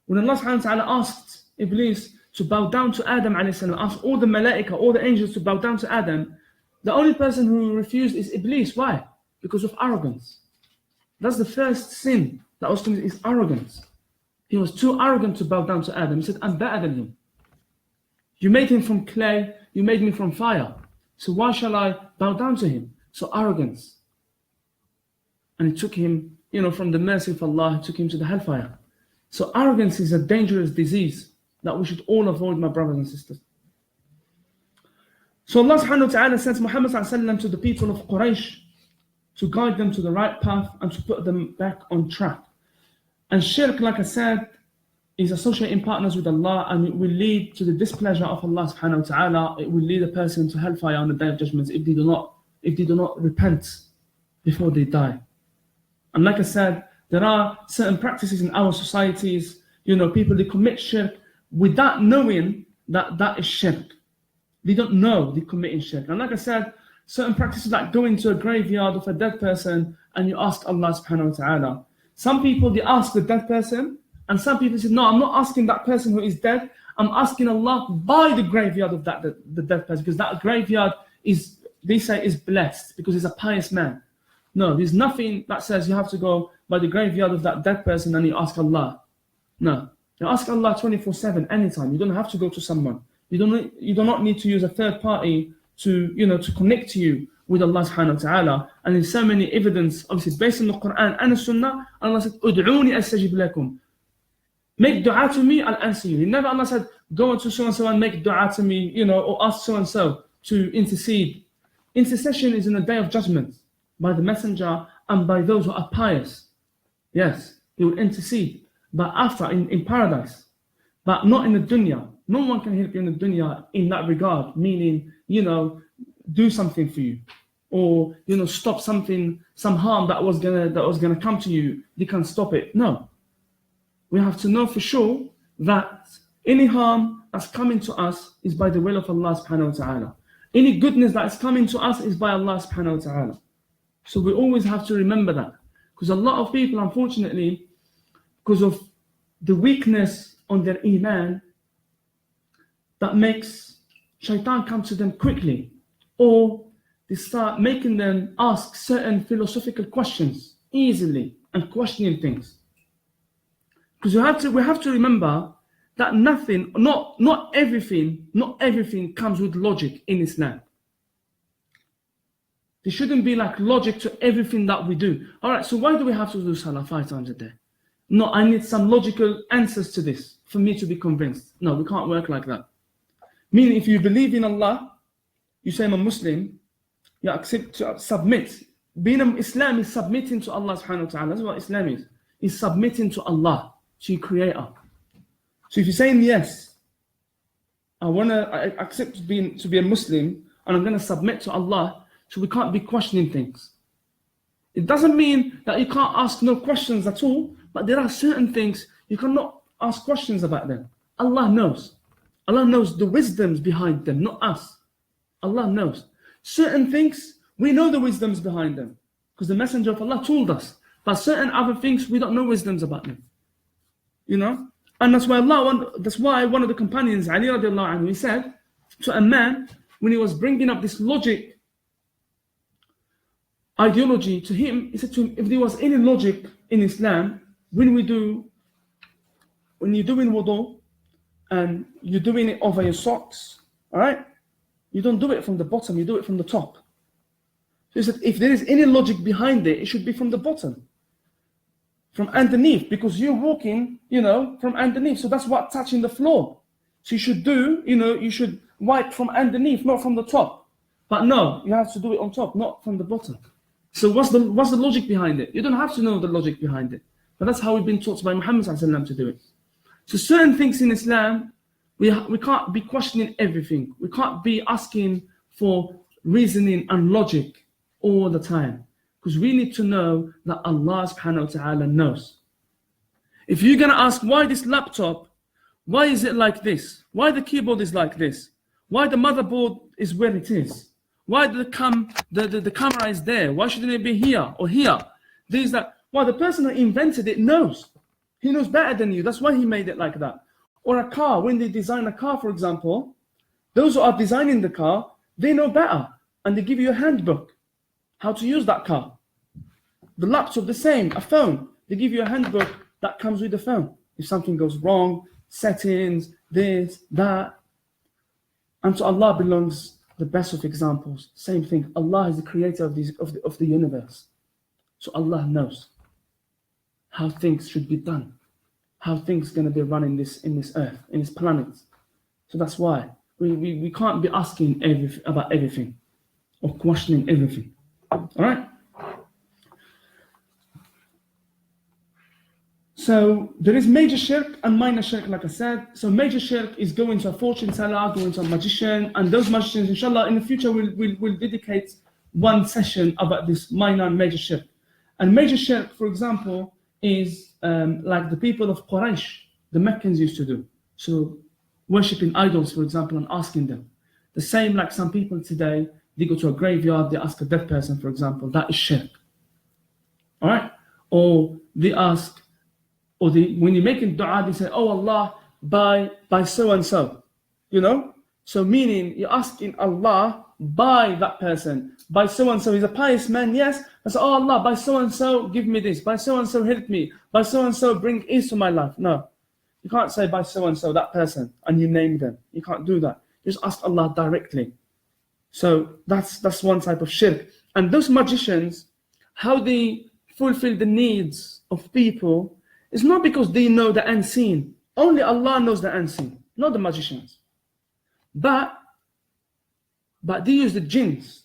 When Allah subhanahu wa ta'ala asked Iblis to bow down to Adam alayhi salam, asked all the malaika, all the angels to bow down to Adam, the only person who refused is Iblis. Why? Because of arrogance. That's the first sin that was committed, is arrogance. He was too arrogant to bow down to Adam. He said, I'm better than him. You made him from clay, you made me from fire. So why shall I bow down to him? So arrogance. And it took him, from the mercy of Allah, it took him to the hellfire. So arrogance is a dangerous disease that we should all avoid, my brothers and sisters. So Allah subhanahu wa ta'ala sends Muhammad sallallahu alaihi wasallam to the people of Quraysh to guide them to the right path and to put them back on track. And shirk, like I said, is associating partners with Allah, and it will lead to the displeasure of Allah subhanahu wa ta'ala. It will lead a person to hellfire on the day of judgment if they do not repent before they die. And like I said, there are certain practices in our societies, people, they commit shirk without knowing that is shirk. They don't know they're committing shirk. And like I said, certain practices like going to a graveyard of a dead person and you ask Allah subhanahu wa ta'ala. Some people, they ask the dead person, and some people say, no, I'm not asking that person who is dead, I'm asking Allah by the graveyard of the dead person, because that graveyard is, they say, is blessed because he's a pious man. No, there's nothing that says you have to go by the graveyard of that dead person and you ask Allah. No, you ask Allah 24/7, anytime. You don't have to go to someone. You do not need to use a third party to connect to you with Allah subhanahu wa ta'ala. And there's so many evidence, obviously based on the Quran and the Sunnah. Allah said, "Ud'uni astajib lakum." Make dua to me, I'll answer you. He never, Allah said, go on to so and so and make dua to me, or ask so and so to intercede. Intercession is in the day of judgment by the messenger and by those who are pious. Yes, he will intercede. But after, in paradise. But not in the dunya. No one can help you in the dunya in that regard. Meaning, do something for you. Or, stop something, some harm that was gonna come to you. You can stop it. No. We have to know for sure that any harm that's coming to us is by the will of Allah subhanahu wa ta'ala. Any goodness that is coming to us is by Allah subhanahu wa ta'ala. So we always have to remember that. Because a lot of people, unfortunately, because of the weakness on their iman, that makes shaitan come to them quickly. Or they start making them ask certain philosophical questions easily and questioning things. Because we have to remember that not everything comes with logic in Islam. There shouldn't be like logic to everything that we do. Alright, so why do we have to do salah 5 times a day? No, I need some logical answers to this for me to be convinced. No, we can't work like that. Meaning, if you believe in Allah, you say I'm a Muslim, you accept to submit. Being an Islam is submitting to Allah subhanahu wa ta'ala. That's what Islam is. It's submitting to Allah, to your creator. So if you're saying yes, I accept to be a Muslim and I'm going to submit to Allah, so we can't be questioning things. It doesn't mean that you can't ask no questions at all, but there are certain things you cannot ask questions about them. Allah knows. Allah knows the wisdoms behind them, not us. Allah knows. Certain things, we know the wisdoms behind them, because the Messenger of Allah told us. But certain other things, we don't know wisdoms about them. And that's why one of the companions, Ali radiallahu anhu, he said to a man, when he was bringing up this logic ideology to him, he said to him, if there was any logic in Islam, when you're doing wudu and you're doing it over your socks, all right, you don't do it from the bottom, you do it from the top. So he said, if there is any logic behind it, it should be from the bottom, from underneath, because you're walking, from underneath. So that's what touching the floor. So you should you should wipe from underneath, not from the top. But no, you have to do it on top, not from the bottom. So what's the logic behind it? You don't have to know the logic behind it. But that's how we've been taught by Muhammad to do it. So certain things in Islam, we can't be questioning everything. We can't be asking for reasoning and logic all the time. Because we need to know that Allah subhanahu wa ta'ala knows. If you're going to ask why this laptop, why is it like this? Why the keyboard is like this? Why the motherboard is where it is? Why the camera is there? Why shouldn't it be here or here? There's that. Well, the person who invented it knows. He knows better than you. That's why he made it like that. Or a car, when they design a car, for example, those who are designing the car, they know better. And they give you a handbook, how to use that car. The laptop, the same, a phone. They give you a handbook that comes with the phone. If something goes wrong, settings, this, that. And to Allah belongs the best of examples. Same thing. Allah is the creator of the universe. So Allah knows how things should be done, how things are going to be run in this earth, in this planet. So that's why we can't be asking about everything or questioning everything. All right? So there is major shirk and minor shirk, like I said. So major shirk is going to a fortune teller, going to a magician, and those magicians, inshallah, in the future we'll dedicate one session about this minor and major shirk. And major shirk, for example, is like the people of Quraysh, the Meccans used to do. So worshipping idols, for example, and asking them. The same like some people today, they go to a graveyard, they ask a dead person, for example, that is shirk. All right? Or they ask, when you're making dua, they say, oh Allah, by so and so. So meaning you're asking Allah by that person, by so and so. He's a pious man, yes. I say, oh Allah, by so and so, give me this. By so and so, help me. By so and so, bring ease to my life. No, you can't say by so and so, that person, and you name them. You can't do that. You just ask Allah directly. So that's one type of shirk. And those magicians, how they fulfill the needs of people is not because they know the unseen. Only Allah knows the unseen, not the magicians. But they use the jinns.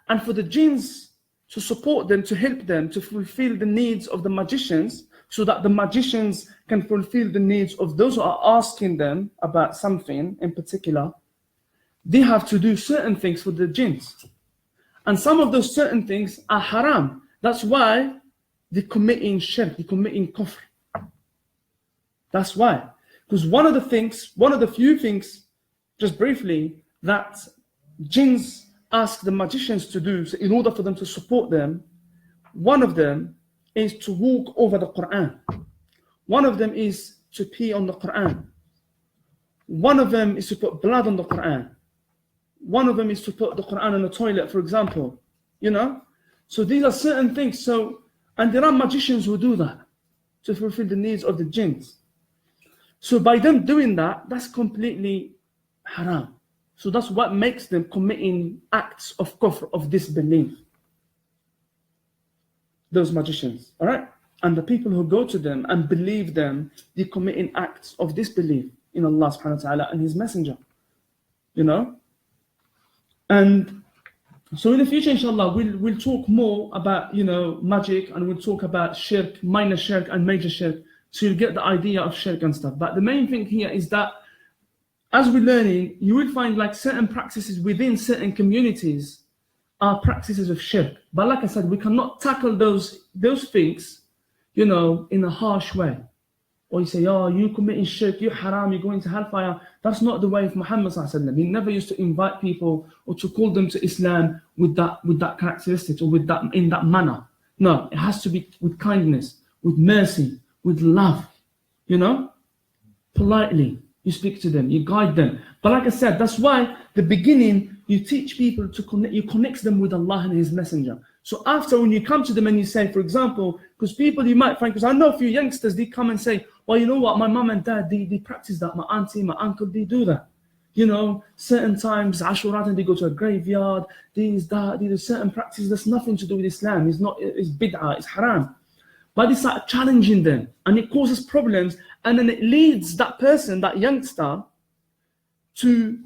And for the jinns to support them, to help them to fulfill the needs of the magicians, so that the magicians can fulfill the needs of those who are asking them about something in particular, they have to do certain things for the jinns. And some of those certain things are haram. That's why they're committing shirk, they're committing kufr. That's why. Because one of the few things, just briefly, that jinns ask the magicians to do, so in order for them to support them, one of them is to walk over the Quran. One of them is to pee on the Quran. One of them is to put blood on the Quran. One of them is to put the Quran in the toilet, for example. You know? So these are certain things. And there are magicians who do that to fulfill the needs of the jinns. So by them doing that, that's completely haram. So that's what makes them committing acts of kufr, of disbelief. Those magicians, all right? And the people who go to them and believe them, they're committing acts of disbelief in Allah subhanahu wa ta'ala and His Messenger. You know? And so in the future, inshallah, we'll talk more about, magic, and we'll talk about shirk, minor shirk and major shirk, so you'll get the idea of shirk and stuff. But the main thing here is that as we're learning, you will find like certain practices within certain communities are practices of shirk. But like I said, we cannot tackle those things, in a harsh way. Or you say, oh, you committing shirk, you haram, you're going to hellfire. That's not the way of Muhammad sallallahu alaihi wasallam. He never used to invite people or to call them to Islam with that characteristic or in that manner. No, it has to be with kindness, with mercy, with love. Politely. You speak to them, you guide them. But like I said, that's why the beginning, you teach people to connect, you connect them with Allah and His Messenger. So after, when you come to them and you say, for example, because people you might find, because I know a few youngsters, they come and say, well, you know what, my mum and dad, they practice that, my auntie, my uncle, they do that. Certain times, Ashurat, and they go to a graveyard, these are certain practices that's nothing to do with Islam. It's bid'ah, it's haram. But they start challenging them, and it causes problems, and then it leads that person, that youngster, to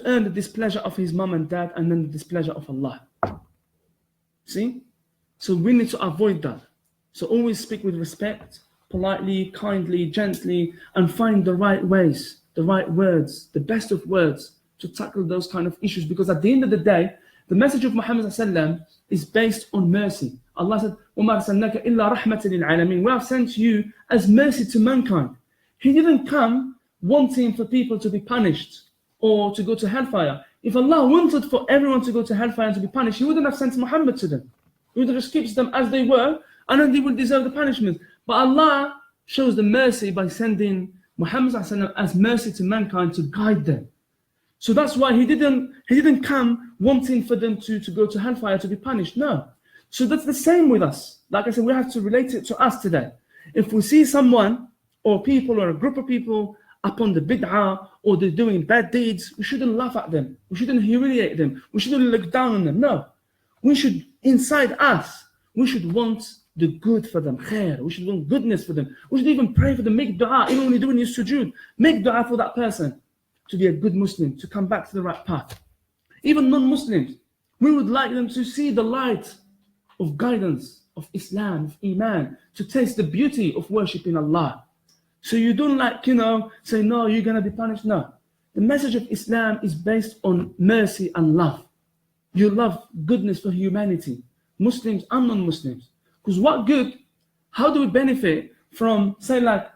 earn the displeasure of his mum and dad, and then the displeasure of Allah. See? So we need to avoid that. So always speak with respect, politely, kindly, gently, and find the right ways, the right words, the best of words to tackle those kind of issues. Because at the end of the day, the message of Muhammad ﷺ is based on mercy. Allah said, وَمَا أَرْسَلْنَاكَ إِلَّا رَحْمَةً لِلْعَالَمِينَ. We have sent you as mercy to mankind. He didn't come wanting for people to be punished or to go to hellfire. If Allah wanted for everyone to go to hellfire and to be punished, He wouldn't have sent Muhammad to them. He would have just kept them as they were, and then they would deserve the punishment. But Allah shows the mercy by sending Muhammad as mercy to mankind to guide them. So that's why He didn't come wanting for them to go to hellfire to be punished. No. So that's the same with us. Like I said, we have to relate it to us today. If we see someone or people or a group of people upon the bid'ah or they're doing bad deeds, we shouldn't laugh at them. We shouldn't humiliate them. We shouldn't look down on them. No. We should, inside us, we should want the good for them. Khair. We should want goodness for them. We should even pray for them. Make dua. Even when you're doing your sujood, make dua for that person to be a good Muslim, to come back to the right path. Even non-Muslims, we would like them to see the light of guidance, of Islam, of Iman, to taste the beauty of worshipping Allah. So you don't say, no, you're going to be punished. No. The message of Islam is based on mercy and love. You love goodness for humanity, Muslims and non-Muslims. Because how do we benefit from, say, like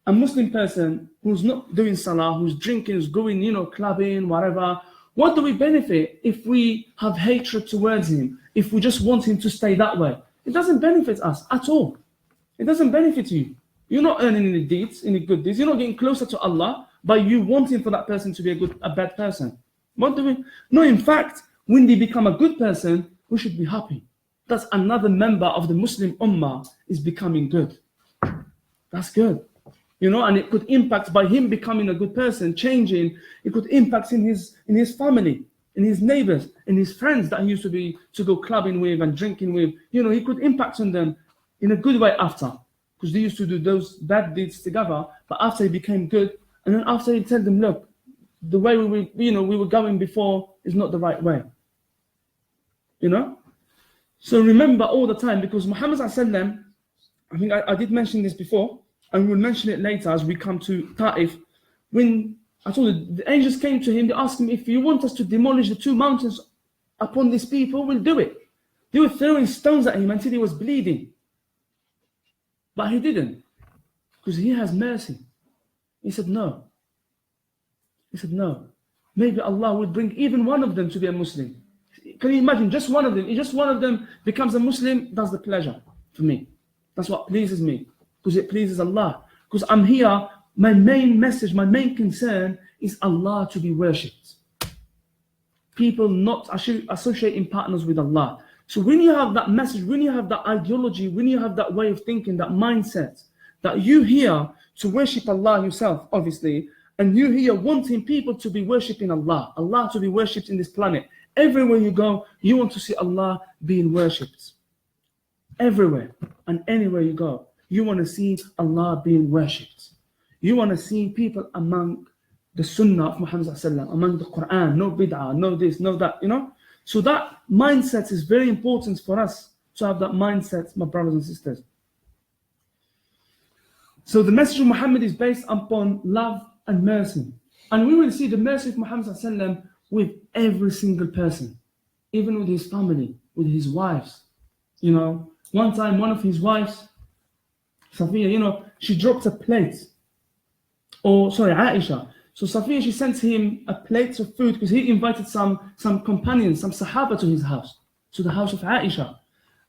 a Muslim person who's not doing salah, who's drinking, who's going, clubbing, whatever? What do we benefit if we have hatred towards him, if we just want him to stay that way? It doesn't benefit us at all. It doesn't benefit you. You're not earning any good deeds. You're not getting closer to Allah by you wanting for that person to be a bad person. No, in fact, when they become a good person, we should be happy. That's another member of the Muslim Ummah is becoming good. That's good. And it could impact by him becoming a good person, changing. It could impact in his family. in his neighbors, in his friends that he used to go clubbing with and drinking with. You know, he could impact on them in a good way after, because they used to do those bad deeds together. But after he became good, and then after he tell them, look, the way we were going before is not the right way. You know. So remember all the time, because Muhammad ﷺ, I think I did mention this before, and we'll mention it later as we come to Ta'if. When I told you, the angels came to him, they asked him, if you want us to demolish the 2 mountains upon these people, we'll do it. They were throwing stones at him until he was bleeding. But he didn't, because he has mercy. He said no. He said no. Maybe Allah will bring even one of them to be a Muslim. Can you imagine, just one of them? If just one of them becomes a Muslim, that's the pleasure for me. That's what pleases me, because it pleases Allah. Because I'm here, my main message, my main concern is Allah to be worshipped. People not associating partners with Allah. So when you have that message, when you have that ideology, when you have that way of thinking, that mindset, that you here to worship Allah yourself, obviously, and you here wanting people to be worshipping Allah, Allah to be worshipped in this planet. Everywhere you go, you want to see Allah being worshipped. Everywhere and anywhere you go, you want to see Allah being worshipped. You want to see people among the Sunnah of Muhammad ﷺ, among the Quran, no bid'ah, no this, no that, you know. So that mindset is very important for us to have that mindset, my brothers and sisters. So the message of Muhammad is based upon love and mercy. And we will see the mercy of Muhammad ﷺ with every single person, even with his family, with his wives. You know, one time one of his wives, Safiya, you know, she dropped a plate. Aisha. So Safiya, she sent him a plate of food because he invited some companions, some Sahaba to his house, to the house of Aisha.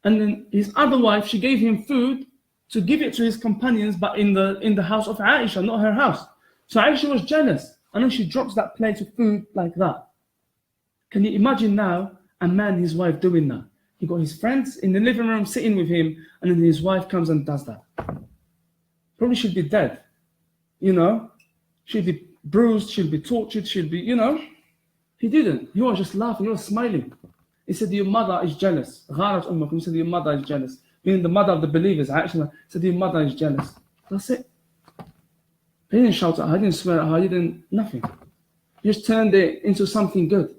And then his other wife, she gave him food to give it to his companions, but in the house of Aisha, not her house. So Aisha was jealous, and then she drops that plate of food like that. Can you imagine now a man, his wife doing that? He got his friends in the living room sitting with him, and then his wife comes and does that. Probably should be dead, you know. She'd be bruised, she'll be tortured, she'll be, you know. He didn't. He was just laughing, he was smiling. He said, your mother is jealous. He said, your mother is jealous. Meaning the mother of the believers, actually said, your mother is jealous. That's it. He didn't shout at her, he didn't swear at her, he didn't, nothing. He just turned it into something good.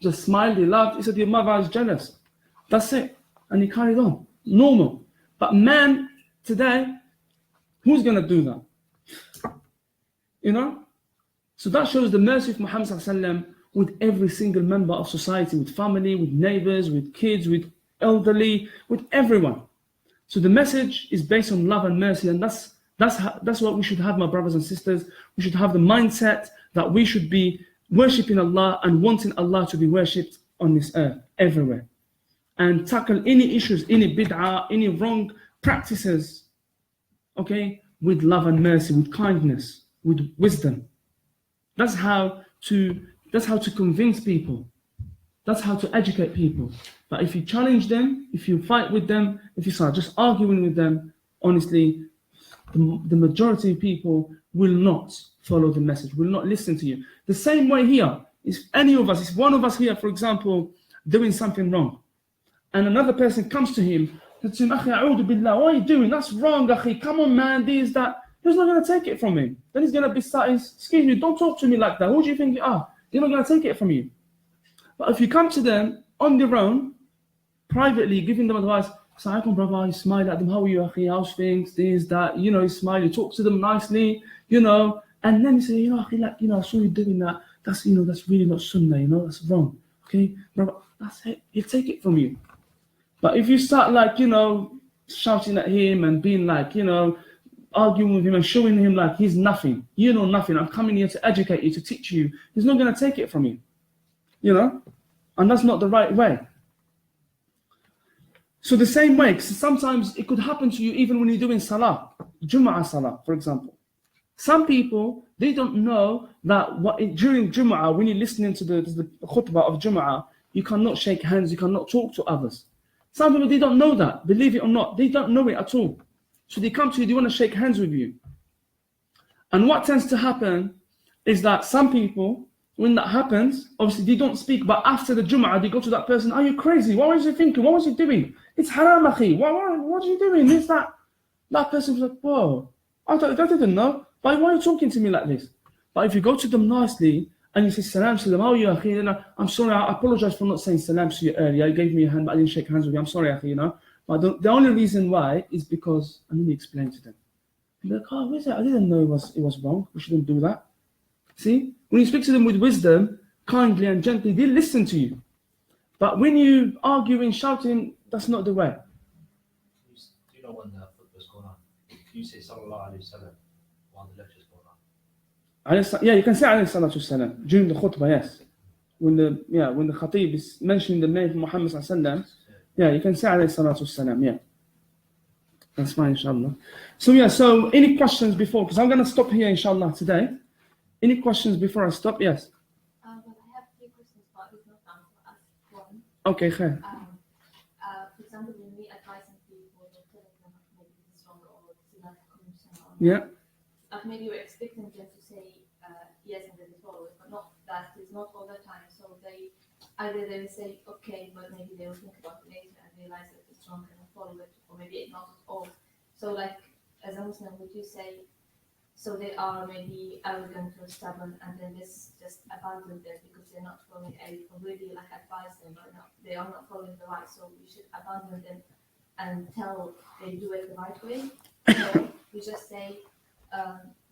Just smiled, he laughed, he said, your mother is jealous. That's it. And he carried on. Normal. But man, today, who's going to do that? You know? So that shows the mercy of Muhammad ﷺ with every single member of society, with family, with neighbors, with kids, with elderly, with everyone. So the message is based on love and mercy, and that's what we should have, my brothers and sisters. We should have the mindset that we should be worshipping Allah and wanting Allah to be worshipped on this earth, everywhere. And tackle any issues, any bid'ah, any wrong practices, okay, with love and mercy, with kindness, with wisdom. That's how to convince people. That's how to educate people. But if you challenge them, if you fight with them, if you start just arguing with them, honestly, the majority of people will not follow the message, will not listen to you. The same way here, if any of us, if one of us here, for example, doing something wrong, and another person comes to him, says to him, Akhi, a'udhu billah, what are you doing? That's wrong, Akhi, come on man, this, that. He's not going to take it from him. Then he's going to be starting, excuse me, don't talk to me like that. Who do you think you are? They're not going to take it from you. But if you come to them on their own, privately, giving them advice, Assalamualaikum brother, you smile at them, how are you, Akhi, how's things, this, that, you know, you smile, you talk to them nicely, you know, and then you say, you know, Akhi, like, you know, I saw you doing that, that's, you know, that's really not sunnah, you know, that's wrong, okay, brother, that's it, he'll take it from you. But if you start like, you know, shouting at him and being like, you know, arguing with him and showing him like he's nothing, you know nothing, I'm coming here to educate you, to teach you, he's not going to take it from you, you know, and that's not the right way. So the same way, sometimes it could happen to you even when you're doing salah, Jum'ah salah, for example. Some people, they don't know that during Jum'ah, when you're listening to the khutbah of Jum'ah, you cannot shake hands, you cannot talk to others. Some people, they don't know that, believe it or not, they don't know it at all. So they come to you, they want to shake hands with you. And what tends to happen is that some people, when that happens, obviously they don't speak, but after the Jum'ah, they go to that person, are you crazy? What was you thinking? What was you doing? It's haram, akhi. What are you doing? This, that. That person was like, whoa, I didn't know. Why are you talking to me like this? But if you go to them nicely and you say salam to them, oh, you akhi, you know, I'm sorry, I apologize for not saying salam to you earlier. You gave me a hand, but I didn't shake hands with you. I'm sorry, akhi, you know. But the only reason why is because I need to explain to them. They're like, oh, what is that? I didn't know it was wrong. We shouldn't do that. See, when you speak to them with wisdom, kindly and gently, they listen to you. But when you arguing, shouting, that's not the way. Do you know when the football's going on? You say Sallallahu Alaihi Wasallam while the lecture's going on. Yeah, you can say alayhi salatu wasalam during the khutbah, yes. When the khatib is mentioning the name of Muhammad sallallahu alaihi wasallam, yeah, you can say alayhi salatu wasalam, yeah. That's fine, inshallah. So any questions before? Because I'm going to stop here, inshallah, today. Any questions before I stop? Yes. Well, I have 3 questions, but it's not time to ask one. Okay, khair. For example, when we advising people, we're telling them maybe this is wrong or this is not a commission or Yeah. maybe we're expecting them to say yes and then they follow it, but not that is not all the time. So they will say okay, but maybe they will think about it later and realize that it's wrong and follow it, or maybe not at all. So like as a Muslim, would you say so they are maybe arrogant or stubborn and then just abandon them because they're not following or really like advise them or not, they are not following the right, so we should abandon them until they do it the right way? So we just say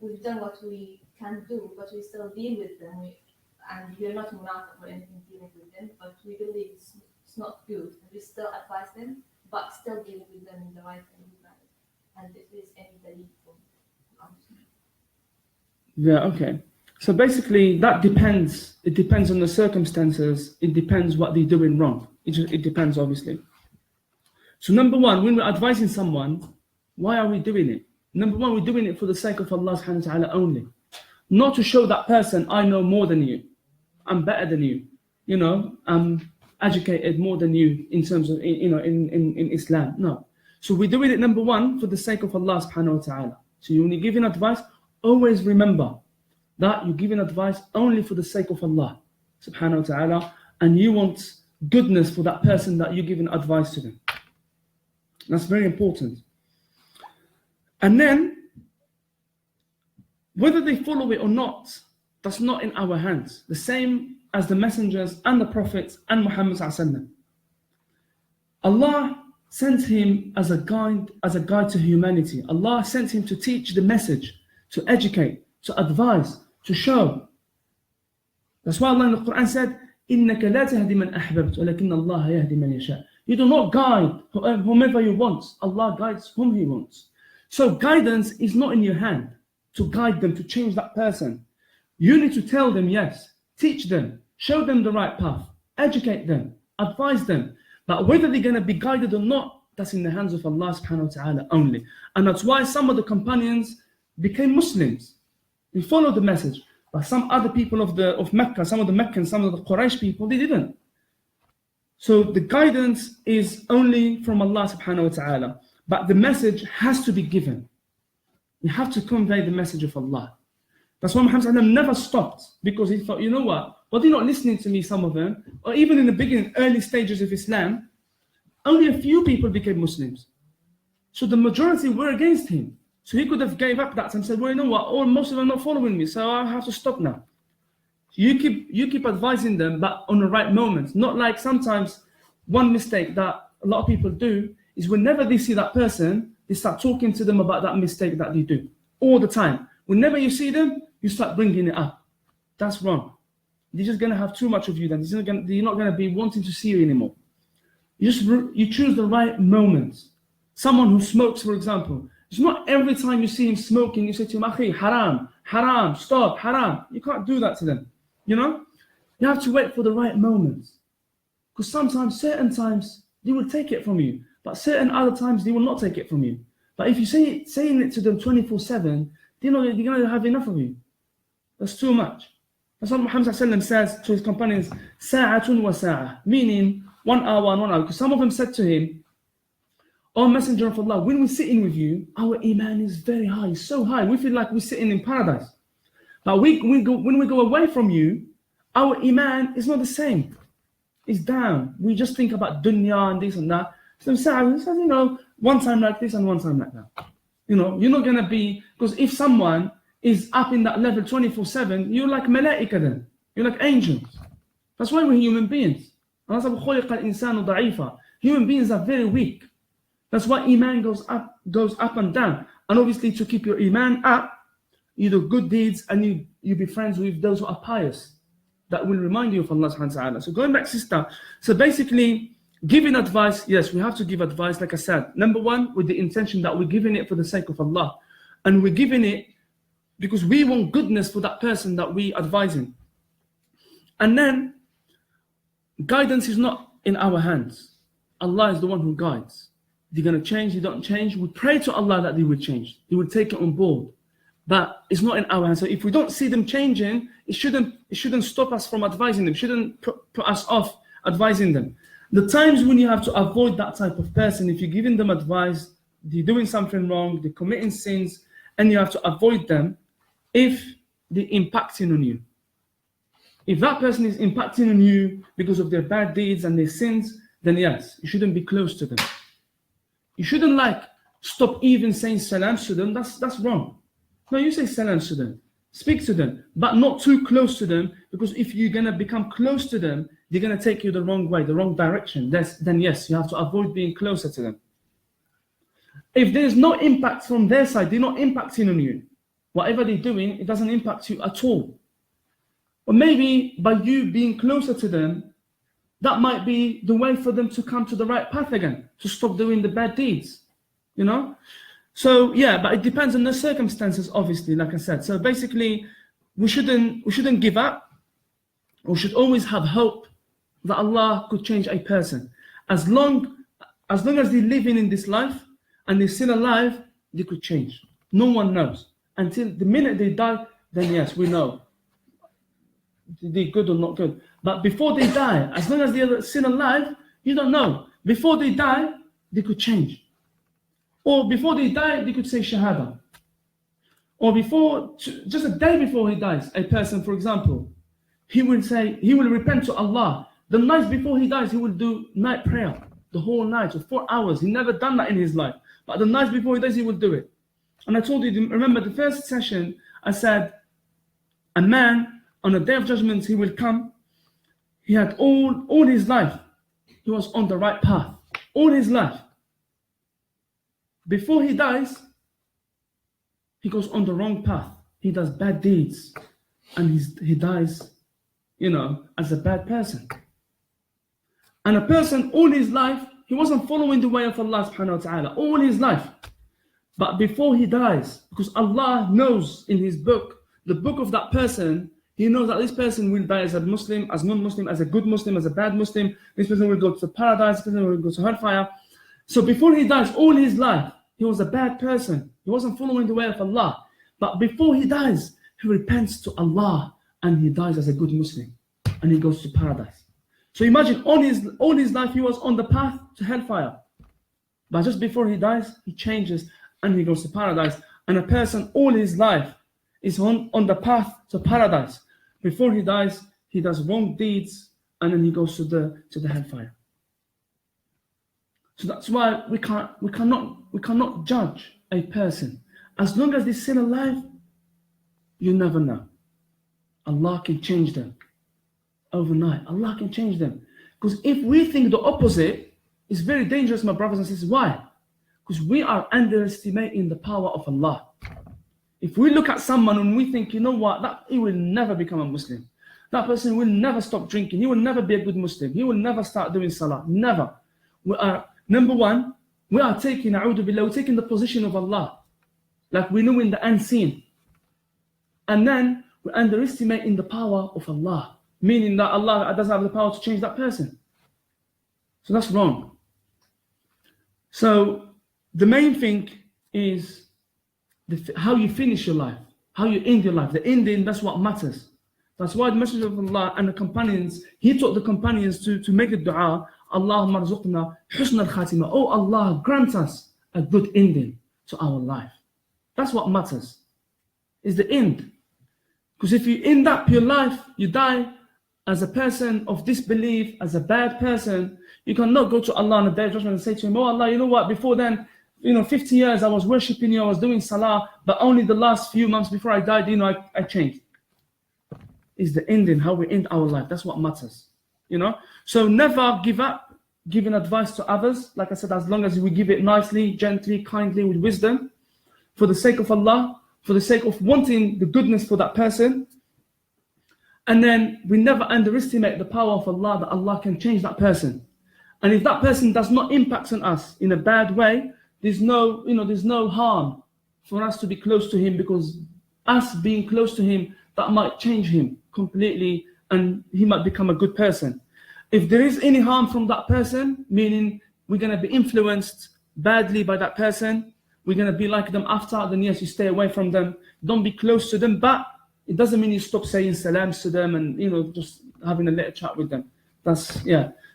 we've done what we can do, but we still deal with them. And we're not enough or anything dealing with them, but we believe it's not good. And we still advise them, but still dealing with them in the right and good manner. And if there's any delay from Yeah, okay. So basically, that depends. It depends on the circumstances. It depends what they're doing wrong. It depends, obviously. So number one, when we're advising someone, why are we doing it? Number one, we're doing it for the sake of Allah subhanahu wa ta'ala only. Not to show that person, I know more than you. I'm better than you. You know, I'm educated more than you in terms of, in Islam. No. So we're doing it, number one, for the sake of Allah subhanahu wa ta'ala. So when you're giving advice, always remember that you're giving advice only for the sake of Allah subhanahu wa ta'ala, and you want goodness for that person that you're giving advice to them. That's very important. And then, whether they follow it or not, that's not in our hands. The same as the messengers and the prophets and Muhammad sallallahu alaihi wasallam. Allah sent him as a guide to humanity. Allah sent him to teach the message, to educate, to advise, to show. That's why Allah in the Quran said, إِنَّكَ لَا تَهْدِي مَنْ أَحْبَبْتَ وَلَكِنَّ اللَّهَ يَهْدِي مَنْ يَشَاءُ. You do not guide whomever you want. Allah guides whom He wants. So guidance is not in your hand to guide them, to change that person. You need to tell them yes, teach them, show them the right path, educate them, advise them. But whether they're going to be guided or not, that's in the hands of Allah subhanahu wa ta'ala only. And that's why some of the companions became Muslims. They followed the message. But some other people of Mecca, some of the Meccans, some of the Quraysh people, they didn't. So the guidance is only from Allah subhanahu wa ta'ala. But the message has to be given. You have to convey the message of Allah. That's why Muhammad never stopped, because he thought, you know what? Well, they're not listening to me, some of them. Or even in the beginning, early stages of Islam, only a few people became Muslims. So the majority were against him. So he could have gave up that and said, well, you know what? Most of them are not following me, so I have to stop now. You keep advising them, but on the right moments. Not like sometimes one mistake that a lot of people do is whenever they see that person, they start talking to them about that mistake that they do. All the time. Whenever you see them, you start bringing it up. That's wrong. They're just going to have too much of you then. They're not going to be wanting to see you anymore. You choose the right moments. Someone who smokes, for example. It's not every time you see him smoking, you say to him, Akhi, haram, haram, stop, haram. You can't do that to them. You know? You have to wait for the right moments. Because sometimes, certain times, they will take it from you. But certain other times, they will not take it from you. But if you saying it to them 24/7, they're going to have enough of you. That's too much. That's what Muhammad says to his companions, Sa'atun wa sa'a, meaning 1 hour and 1 hour. Because some of them said to him, O Messenger of Allah, when we're sitting with you, our iman is very high, so high. We feel like we're sitting in paradise. But when we go away from you, our iman is not the same. It's down. We just think about dunya and this and that. So Seerah says, you know, one time like this and one time like that. You know, you're not going to be, because if someone is up in that level 24/7, you're like malaika then. You're like angels. That's why we're human beings. Human beings are very weak. That's why iman goes up and down. And obviously to keep your iman up, you do good deeds and you be friends with those who are pious. That will remind you of Allah subhanahu wa ta'ala. So going back, sister, so basically giving advice, yes, we have to give advice, like I said. Number one, with the intention that we're giving it for the sake of Allah. And we're giving it because we want goodness for that person that we advising. And then, guidance is not in our hands. Allah is the one who guides. They're going to change, they don't change. We pray to Allah that they will change. They will take it on board. But it's not in our hands. So if we don't see them changing, it shouldn't stop us from advising them. It shouldn't put us off advising them. The times when you have to avoid that type of person, if you're giving them advice, they're doing something wrong, they're committing sins, and you have to avoid them if they're impacting on you. If that person is impacting on you because of their bad deeds and their sins, then yes, you shouldn't be close to them. You shouldn't stop even saying salams to them. That's wrong. No, you say salams to them. Speak to them, but not too close to them, because if you're going to become close to them, they're going to take you the wrong way, the wrong direction. Then yes, you have to avoid being closer to them. If there's no impact from their side, they're not impacting on you. Whatever they're doing, it doesn't impact you at all. Or maybe by you being closer to them, that might be the way for them to come to the right path again, to stop doing the bad deeds, you know? So yeah, but it depends on the circumstances, obviously, like I said. So basically, we shouldn't give up. We should always have hope that Allah could change a person. As long as they're living in this life and they're still alive, they could change. No one knows. Until the minute they die, then yes, we know. They're good or not good. But before they die, as long as they're still alive, you don't know. Before they die, they could change. Or before they die, they could say shahada. Or just a day before he dies, a person, for example, he will repent to Allah. The night before he dies, he will do night prayer, the whole night, for 4 hours. He never done that in his life. But the night before he dies, he will do it. And I told you, remember the first session, I said, a man, on the day of judgment, he will come. He had all his life, he was on the right path. All his life. Before he dies, he goes on the wrong path. He does bad deeds. And he dies, as a bad person. And a person, all his life, he wasn't following the way of Allah subhanahu wa ta'ala. All his life. But before he dies, because Allah knows in his book, the book of that person, he knows that this person will die as a Muslim, as non-Muslim, as a good Muslim, as a bad Muslim. This person will go to paradise, this person will go to hellfire. So before he dies, all his life, he was a bad person. He wasn't following the way of Allah. But before he dies, he repents to Allah and he dies as a good Muslim. And he goes to paradise. So imagine all his life, he was on the path to hellfire. But just before he dies, he changes and he goes to paradise. And a person all his life is on the path to paradise. Before he dies, he does wrong deeds and then he goes to the hellfire. So that's why we cannot judge a person. As long as they're still alive, you never know. Allah can change them overnight. Allah can change them. Because if we think the opposite, it's very dangerous, my brothers and sisters. Why? Because we are underestimating the power of Allah. If we look at someone and we think, that he will never become a Muslim. That person will never stop drinking. He will never be a good Muslim. He will never start doing salah. Never. Number one, we are taking the position of Allah. Like we know in the unseen. And then we're underestimating the power of Allah. Meaning that Allah doesn't have the power to change that person. So that's wrong. So the main thing is how you finish your life, how you end your life. The ending, that's what matters. That's why the Messenger of Allah and the companions, he taught the companions to make the dua, Allahumma rzuqna husn al-khatima. Oh Allah, grant us a good ending to our life. That's what matters, is the end. Because if you end up your life, you die, as a person of disbelief, as a bad person, you cannot go to Allah on the day of judgment and say to him, oh Allah, you know what, before then, 50 years I was worshipping you, I was doing salah, but only the last few months before I died, I changed. It's the ending, how we end our life. That's what matters. So never give up giving advice to others. Like I said, as long as we give it nicely, gently, kindly, with wisdom, for the sake of Allah, for the sake of wanting the goodness for that person. And then we never underestimate the power of Allah, that Allah can change that person. And if that person does not impact on us in a bad way, there's no harm for us to be close to him, because us being close to him, that might change him completely and he might become a good person. If there is any harm from that person, meaning we're going to be influenced badly by that person, we're going to be like them after, then yes, you stay away from them. Don't be close to them, but it doesn't mean you stop saying salams to them and, just having a little chat with them.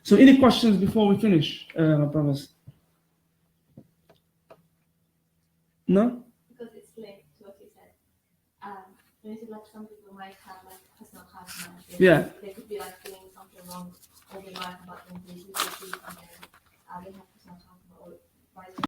So any questions before we finish, my brothers? No? Because it's linked to what you said. When you said, like, some people might have like personal karma. Yeah. They could be like doing something wrong all their life, but then they do something, they have personal karma or vice versa.